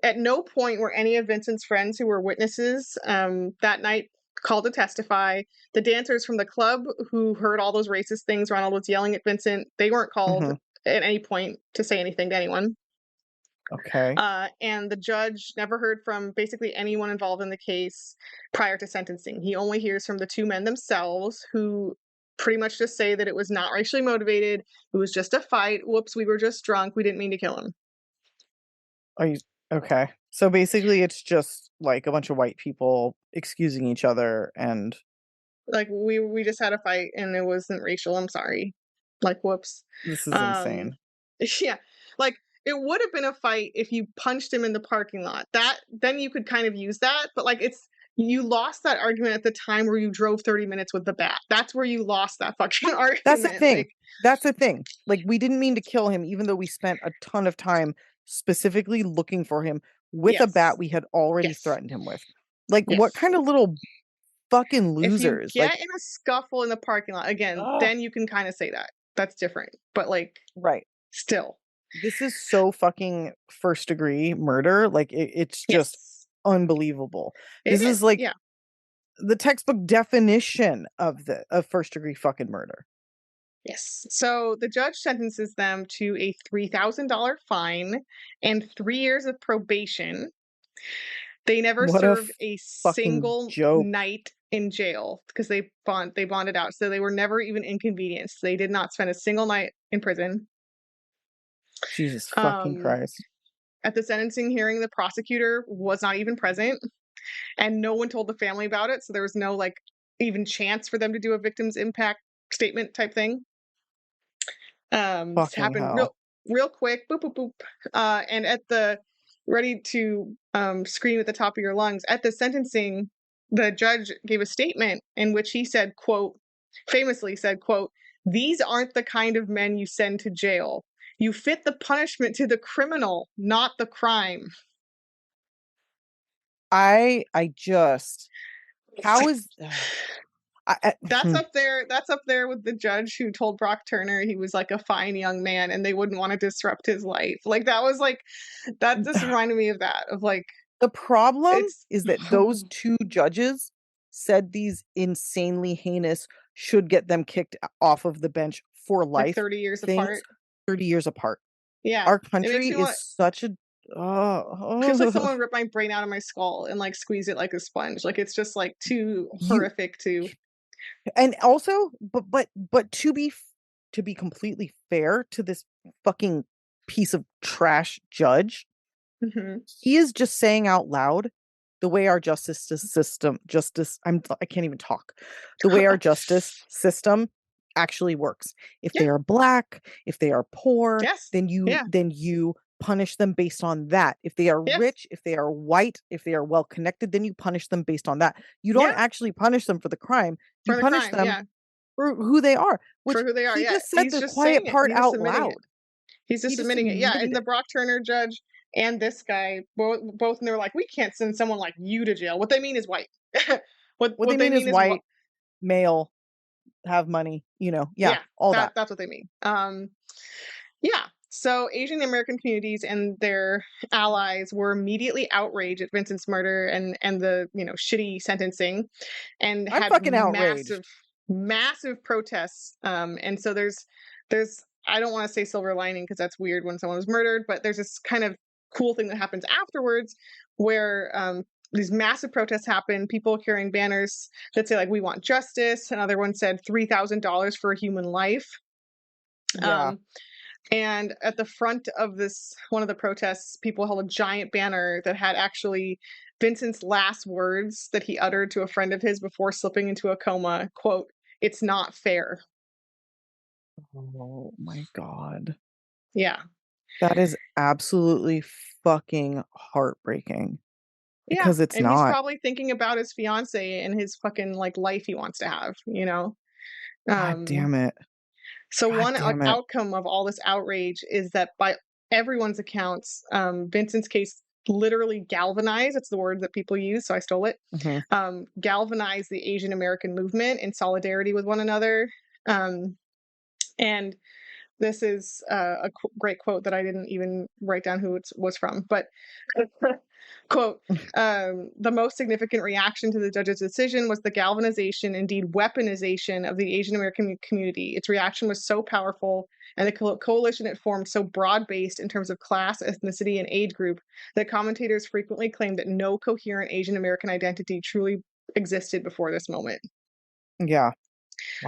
at no point were any of Vincent's friends who were witnesses that night called to testify. The dancers from the club who heard all those racist things Ronald was yelling at Vincent, they weren't called Mhm. at any point to say anything to anyone. Okay. And the judge never heard from basically anyone involved in the case prior to sentencing. He only hears from the two men themselves, who pretty much just say that it was not racially motivated. It was just a fight. Whoops, we were just drunk. We didn't mean to kill him. Are you okay. So basically it's just like a bunch of white people excusing each other and Like we just had a fight and it wasn't racial. I'm sorry. Like whoops. this is Um insane. yeah. Like it would have been a fight if you punched him in the parking lot. That then you could kind of use that, but like it's you lost that argument at the time where you drove 30 minutes with the bat. That's where you lost that fucking That's the argument. thing. Like That's the thing. Like, we didn't mean to kill him even though we spent a ton of time specifically looking for him with a bat yes. we had already Yes. threatened him with. Like, what Yes. kind of little fucking If you losers. Like, get in a scuffle in the parking lot, again, ugh, then you can kind of say that. That's different. But like right. still. This is so fucking first degree murder. Like it's just Yes. unbelievable. It This is is. like Yeah. the textbook definition of first degree fucking murder. Yes. So the judge sentences them to a $3,000 fine and 3 years of probation. They never What a served a fucking single joke. night in jail because they bonded out. So they were never even inconvenienced. They did not spend a single night in prison. Jesus fucking Um, Christ. at the sentencing hearing, the prosecutor was not even present, and no one told the family about it. So there was no like even chance for them to do a victim's impact statement type thing. This Fucking happened hell. real quick, boop boop boop. And at the ready to scream at the top of your lungs at the sentencing, the judge gave a statement in which he said, "quote," famously said, "quote, these aren't the kind of men you send to jail. You fit the punishment to the criminal, not the crime." I just how is That's up there. That's up there with the judge who told Brock Turner he was like a fine young man and they wouldn't want to disrupt his life. Like that was like that just reminded me of that of like the problem it's is that those two judges said these insanely heinous should get them kicked off of the bench for like life 30 years things apart. 30 years apart. Yeah. Our It makes country me is want such a feels like oh, someone ripped my brain out of my skull and like squeeze it like a sponge. Like it's just like too you horrific to and also but to be completely fair to this fucking piece of trash judge, Mhm. he is just saying out loud the way our justice I can't even talk. The way our justice system actually works. If Yeah. they are black, if they are poor, Yes. then Yeah. you punish them based on that. If they are Yes. rich, if they are white, if they are well connected, then you punish them based on that. You don't Yeah. actually punish them for the crime. You For the punish crime. them Yeah. for who they are, For which who they are. he Yeah. just said He's the just quiet saying it. part He's just out admitting it. loud. He's He just just admitting it. Yeah, admitted and the it. Brock Turner judge and this guy both and they were like, "We can't send someone like you to jail." What they mean is white. what What they what they mean is mean is what white, male, have money, yeah, yeah, all that. that's what they mean. Yeah. So Asian American communities and their allies were immediately outraged at Vincent's murder and the, shitty sentencing and I'm had fucking outraged. massive protests. And so there's I don't want to say silver lining because that's weird when someone was murdered, but there's this kind of cool thing that happens afterwards where these massive protests happen, people carrying banners that say like we want justice. Another one said $3,000 for a human life. Yeah. Um, and at the front of this one of the protests, people held a giant banner that had actually Vincent's last words that he uttered to a friend of his before slipping into a coma, quote, "It's not fair." Oh my god. Yeah. That is absolutely fucking heartbreaking Yeah. because it's And he's not. probably thinking about his fiance and his fucking like life he wants to have. God Um damn it. so God one damn it. outcome of all this outrage is that by everyone's accounts, Vincent's case literally galvanized, it's the word that people use, so I stole it, Mhm. galvanize the Asian American movement in solidarity with one another. Um, and this is great quote that I didn't even write down who it was from, but quote, the most significant reaction to the judge's decision was the galvanization, indeed weaponization, of the Asian American community. Its reaction was so powerful and the coalition it formed so broad-based in terms of class, ethnicity, and age group that commentators frequently claimed that no coherent Asian American identity truly existed before this moment. Yeah.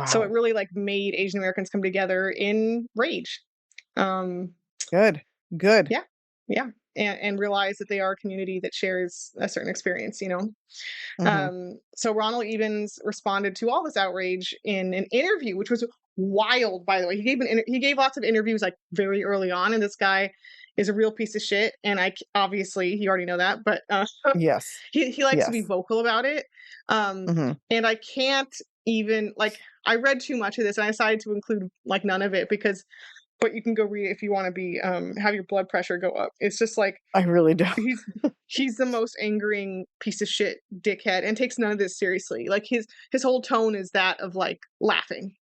So it Wow. really like made Asian Americans come together in rage. Um, Good. Good. yeah, yeah, and realize that they are a community that shares a certain experience. Mhm. So Ronald Evans responded to all this outrage in an interview, which was wild, by the way. He gave lots of interviews like very early on, and this guy is a real piece of shit. And obviously he already know that, but Yes. he likes to be Yes. vocal about it. Mhm. And I can't even like I read too much of this, and I decided to include like none of it because but you can go read it if you want to be have your blood pressure go up. It's just like I really do. he's the most angering piece of shit dickhead and takes none of this seriously. Like his whole tone is that of like laughing.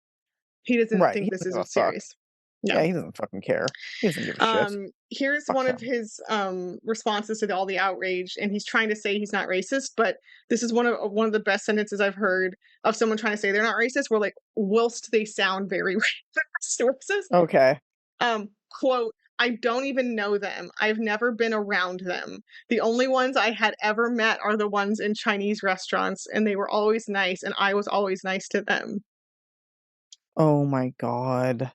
He doesn't Right. think He this doesn't is give a fuck. serious. Yeah. Yeah, he doesn't fucking care. He doesn't give a shit. Here's Fuck one of him. his responses to all the outrage, and he's trying to say he's not racist, but this is one of the best sentences I've heard of someone trying to say they're not racist. Where like, whilst they sound very racist, Okay. quote, I don't even know them. I've never been around them. The only ones I had ever met are the ones in Chinese restaurants, and they were always nice, and I was always nice to them. Oh my God.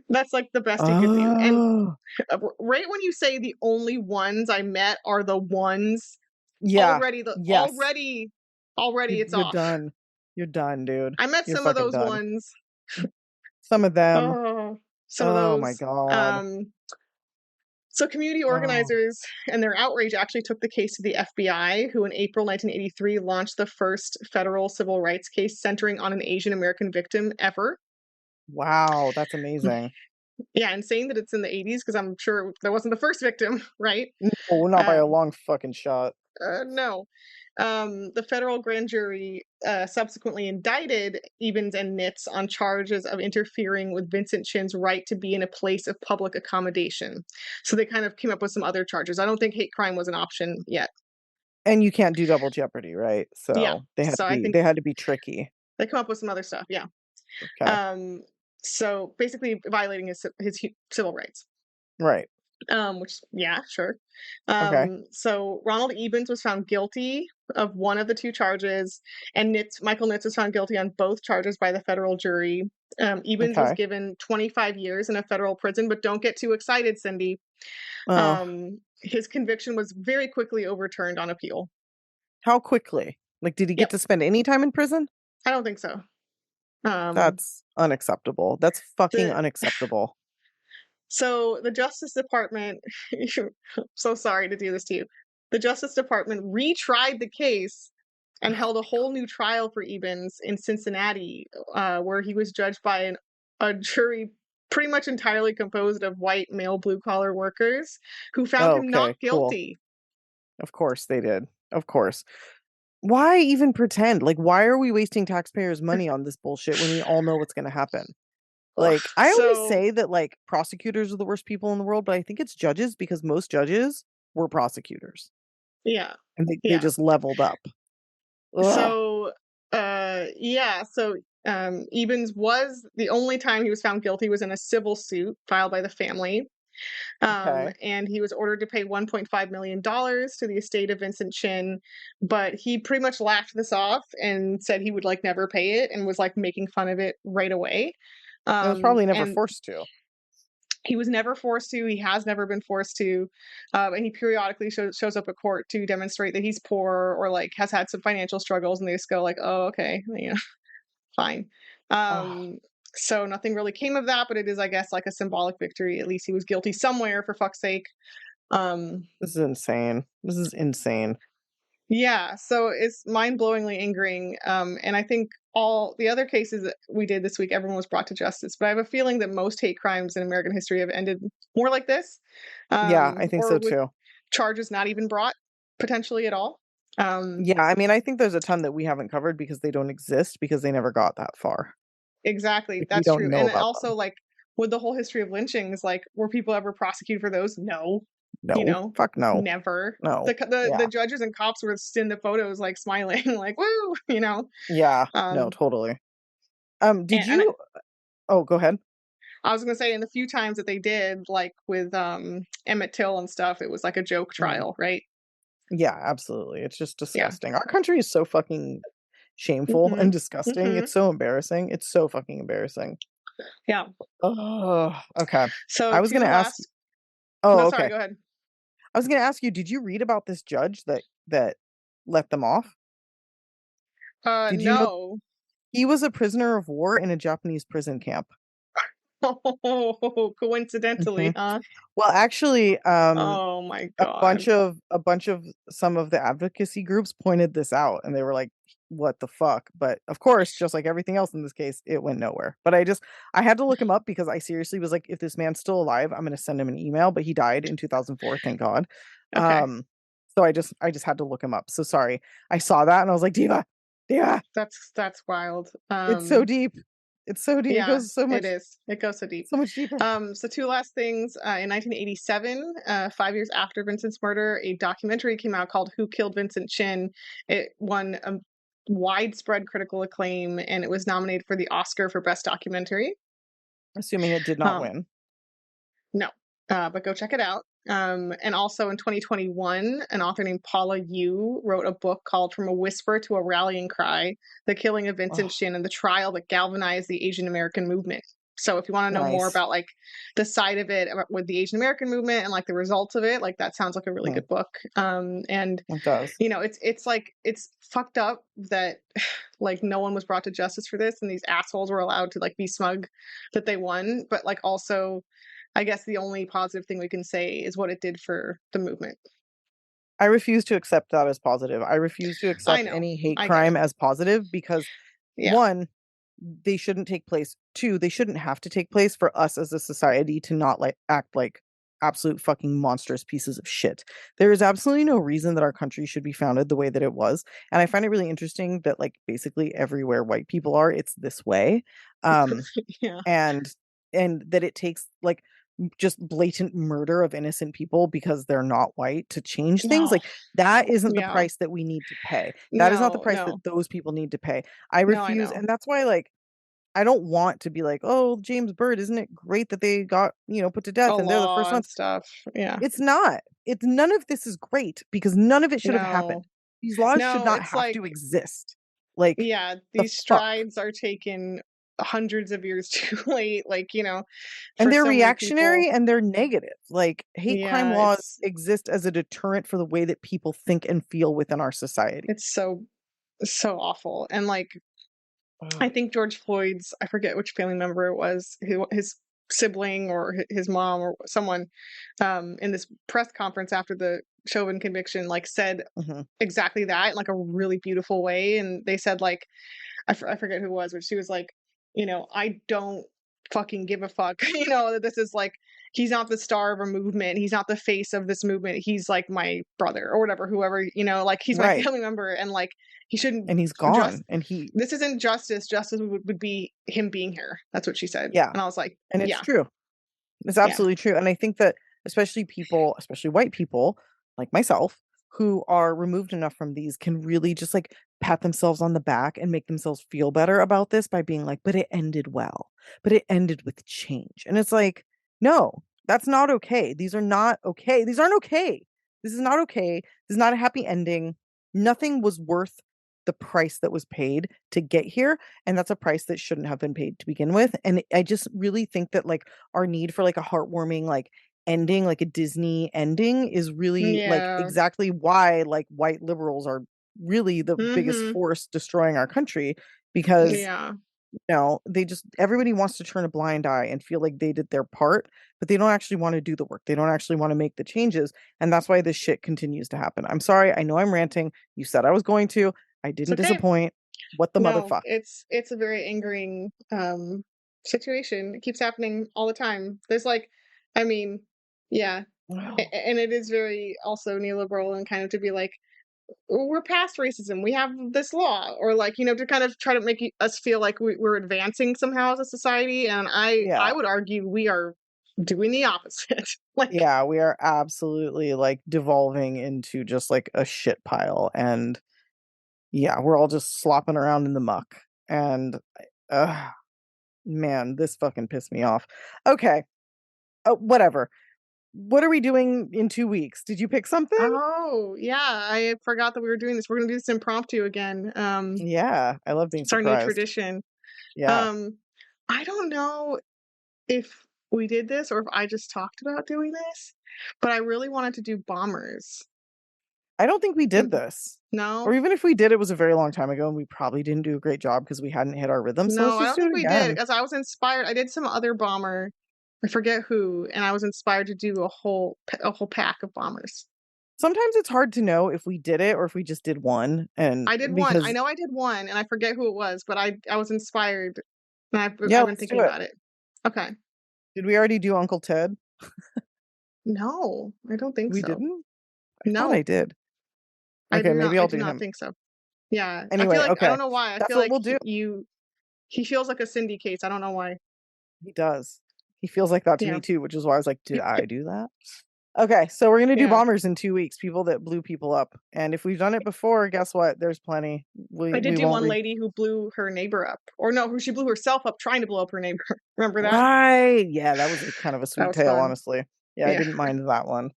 That's like the best he could do. And Oh. right when you say the only ones I met are the ones, Yeah. Yes. already it's You're off. done. You're done, dude. I met You're some of fucking those done. ones. Some of them. Oh, some of Oh my those. God. So community Oh. organizers and their outrage actually took the case to the FBI, who in April 1983 launched the first federal civil rights case centering on an Asian American victim ever. Wow. That's amazing. Yeah, and saying that it's in the 80s because I'm sure that wasn't the first victim, right? No, not by a Um, long fucking shot. no. The federal grand jury subsequently indicted Ebens and Nitz on charges of interfering with Vincent Chin's right to be in a place of public accommodation. So they kind of came up with some other charges. I don't think hate crime was an option yet. And you can't do double jeopardy, right? Yeah. So So I think they had to be tricky. they come up with some other stuff. Yeah. Okay. Um, so basically violating his civil rights. Right. Which yeah, sure. Okay. So Ronald Ebens was found guilty of one of the two charges, and Michael Nitz was found guilty on both charges by the federal jury. Ebens was Okay. given 25 years in a federal prison, but don't get too excited, Cindy. Oh, His conviction was very quickly overturned on appeal. how quickly? Like, did he get Yep, to spend any time in prison? I don't think so. Um, That's unacceptable. That's fucking the unacceptable. So the Justice Department, so sorry to do this to you. The Justice Department retried the case and held a whole new trial for Ebens in Cincinnati, where he was judged by a jury pretty much entirely composed of white male blue collar workers who found him not Okay, cool. guilty. Of course they did. Of course. Why even pretend? Like, why are we wasting taxpayers' money on this bullshit when we all know what's going to happen? Ugh, Like, I always so say that, like, prosecutors are the worst people in the world, but I think it's judges because most judges were prosecutors yeah, and they yeah. just leveled up. Ugh. So yeah, so Ebens was the only time he was found guilty was in a civil suit filed by the family. Okay. And he was ordered to pay $1.5 million to the estate of Vincent Chin, but he pretty much laughed this off and said he would like never pay it and was like making fun of it right away. It was probably never And forced to. he was never forced to. He has never been forced to, and he periodically shows up at court to demonstrate that he's poor or like has had some financial struggles, and they just go like, "Oh, okay, you know, fine." Ugh, Um, so nothing really came of that, but it is, I guess, like a symbolic victory. At least he was guilty somewhere, for fuck's sake. Um, this is insane. This is insane. yeah, so it's mind-blowingly angering. And I think all the other cases that we did this week, everyone was brought to justice. But I have a feeling that most hate crimes in American history have ended more like this, Yeah, I think or so with too. charges not even brought potentially at all. Um, Yeah, I mean, I think there's a ton that we haven't covered because they don't exist because they never got that far. exactly, Like, we that's don't true. know And about also, them. like with the whole history of lynchings, like were people ever prosecuted for those? No, you No. know, Fuck no. never. No. The Yeah. judges and cops were in the photos like smiling, like woo, you know. Yeah. No, Um, totally. Did and you Oh, go ahead. I was gonna say in the few times that they did, like with Emmett Till and stuff, it was like a joke Mhm. trial, right? Yeah, absolutely. It's just Yeah. disgusting. Our country is so fucking shameful and Mhm. disgusting. Mhm. It's so embarrassing. It's so fucking embarrassing. Yeah. Oh, okay. So I was to gonna the ask last Oh, no, sorry, okay. go ahead. I was gonna ask you, did you read about this judge that let them off? Did you know No. he was a prisoner of war in a Japanese prison camp? Oh, coincidentally, Mhm. huh? Well, actually, Oh my god. a bunch of some of the advocacy groups pointed this out, and they were like, what the fuck? But of course, just like everything else in this case, it went nowhere. But I had to look him up because I seriously was like, if this man's still alive, I'm gonna send him an email. But he died in 2004, thank God. Okay. Um, so I just had to look him up. So sorry. I saw that and I was like, Diva, Diva. That's wild. It's so deep. It's so deep. It Yeah, goes so it much is. It goes so deep. so much deeper. So two last things. In 1987, 5 years after Vincent's murder, a documentary came out called "Who Killed Vincent Chin." It won widespread critical acclaim, and it was nominated for the Oscar for Best Documentary. Assuming it did not Um, win. no, but go check it out. And also in 2021, an author named Paula Yu wrote a book called From a Whisper to a Rallying Cry: The Killing of Vincent Oh, Chin and the Trial That Galvanized the Asian American Movement. So if you want to know more nice. about like the side of it with the Asian American movement and like the results of it, like that sounds like a really Mhm, good book. And it does. it's like it's fucked up that like no one was brought to justice for this and these assholes were allowed to like be smug that they won, but like also I guess the only positive thing we can say is what it did for the movement. I refuse to accept that as positive. I refuse to I accept know. any hate I get crime it. as positive because Yeah. one, they shouldn't take place. Two, they shouldn't have to take place for us as a society to not like act like absolute fucking monstrous pieces of shit. There is absolutely no reason that our country should be founded the way that it was. And I find it really interesting that like basically everywhere white people are, it's this way. Um Yeah. and and that it takes like just blatant murder of innocent people because they're not white to change things No. like that isn't the Yeah. price that we need to pay. That is not the No, price no. that those people need to pay. I No, I refuse, know. and that's why like I don't want to be like, oh, James Byrd, isn't it great that they got, put to A death and they're the first law and ones. stuff. Yeah. It's not. It's none of this is great because none of it should have happened. No. These laws should No, not it's have like to exist. Like yeah, the these fuck. strides are taken hundreds of years too late, like, And for they're so many people. reactionary and they're negative. Like, hate crime Yeah, laws exist as a deterrent for the way that people think and feel within our society. it's so awful. And like I Ugh. think George Floyd's, I forget which family member it was, his sibling or his mom or someone, in this press conference after the Chauvin conviction, like said Mhm. exactly that in like a really beautiful way. And they said like, I forget who it was, but she was like, I don't fucking give a fuck, that this is like, he's not the star of a movement. He's not the face of this movement. He's like my brother or whatever, whoever, like he's my Right. family member. And like, he shouldn't And he's just, gone. And he, this isn't justice. Justice would be him being here. That's what she said. yeah. And I was like, And it's yeah, true. It's yeah, absolutely true. And I think that especially people, especially white people like myself, who are removed enough from these can really just like pat themselves on the back and make themselves feel better about this by being like, but it ended well, but it ended with change. And it's like, no, that's not okay. These are not okay. These aren't okay. This is not okay. This is not a happy ending. Nothing was worth the price that was paid to get here. And that's a price that shouldn't have been paid to begin with. And I just really think that like our need for like a heartwarming like ending, like a Disney ending is really like yeah, exactly why like white liberals are really the biggest mm-hmm, force destroying our country because yeah. they just everybody wants to turn a blind eye and feel like they did their part, but they don't actually want to do the work. They don't actually want to make the changes, and that's why this shit continues to happen. I'm sorry, I know I'm ranting. You said I was going to. I It's didn't okay. disappoint. What the No, motherfuck? it's a very angering situation. It keeps happening all the time. There's like, I mean, yeah, and it is very also neoliberal and kind of to be like, we're past racism. We have this law, or like to kind of try to make us feel like we're advancing somehow as a society. And I Yeah. would argue we are doing the opposite. Like, Yeah, we are absolutely like devolving into just like a shit pile. And yeah, we're all just slopping around in the muck. And uh, man, this fucking pissed me off. Okay, whatever. What are we doing in 2 weeks? Did you pick something? oh yeah, I forgot that we were doing this. We're gonna do this impromptu again. Yeah, I love being It's our new surprised. tradition. Yeah, Um, I don't know if we did this or if I just talked about doing this, but I really wanted to do bombers. I don't think we did And this. Or no, even if we did, it was a very long time ago and we probably didn't do a great job because we hadn't hit our rhythm. So let's no, I just don't do think it we did again. because I was inspired. I did some other bomber. I forget who, and I was inspired to do a whole pack of bombers. Sometimes it's hard to know if we did it or if we just did one, and I did one. I because know I did one, and I forget who it was, but I was inspired, and yeah, I've been let's do thinking it. about it. Okay. Did we already do Uncle Ted? No, I don't think We so. didn't? I thought No, I did. Okay, maybe I I'll do do not him. think so. Yeah, I feel Anyway, like I okay. don't know why. I That's feel what like we'll do. he feels like a Cindy case. I don't know why. He does. He feels like that to Yeah. me too, which is why I was like, did I do that? Okay, so we're gonna do Yeah. bombers in 2 weeks, people that blew people up. And if we've done it before, guess what? There's plenty. I did We do won't one re lady who blew her neighbor up. Or no, who she blew herself up trying to blow up her neighbor. Remember that? right. Yeah, that was a kind of a That sweet was tale, fun. honestly. Yeah, I Yeah. didn't mind that one.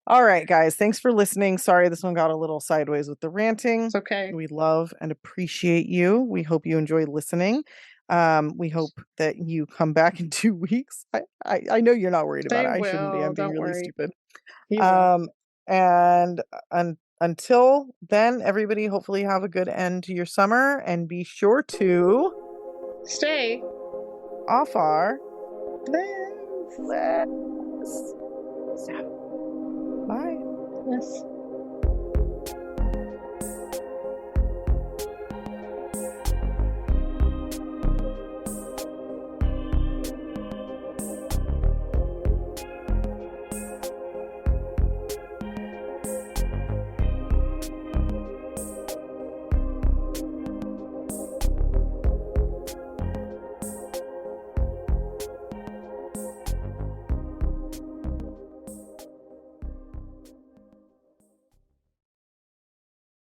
All right, guys. Thanks for listening. Sorry this one got a little sideways with the ranting. It's okay. We love and appreciate you. We hope you enjoy listening. We hope that you come back in 2 weeks. I know you're not worried about They it. I shouldn't be. will, I'm being don't really worry. stupid. You will. Um, and until then, everybody, hopefully have a good end to your summer and be sure to Stay. off our Live. list. Bye. Yes.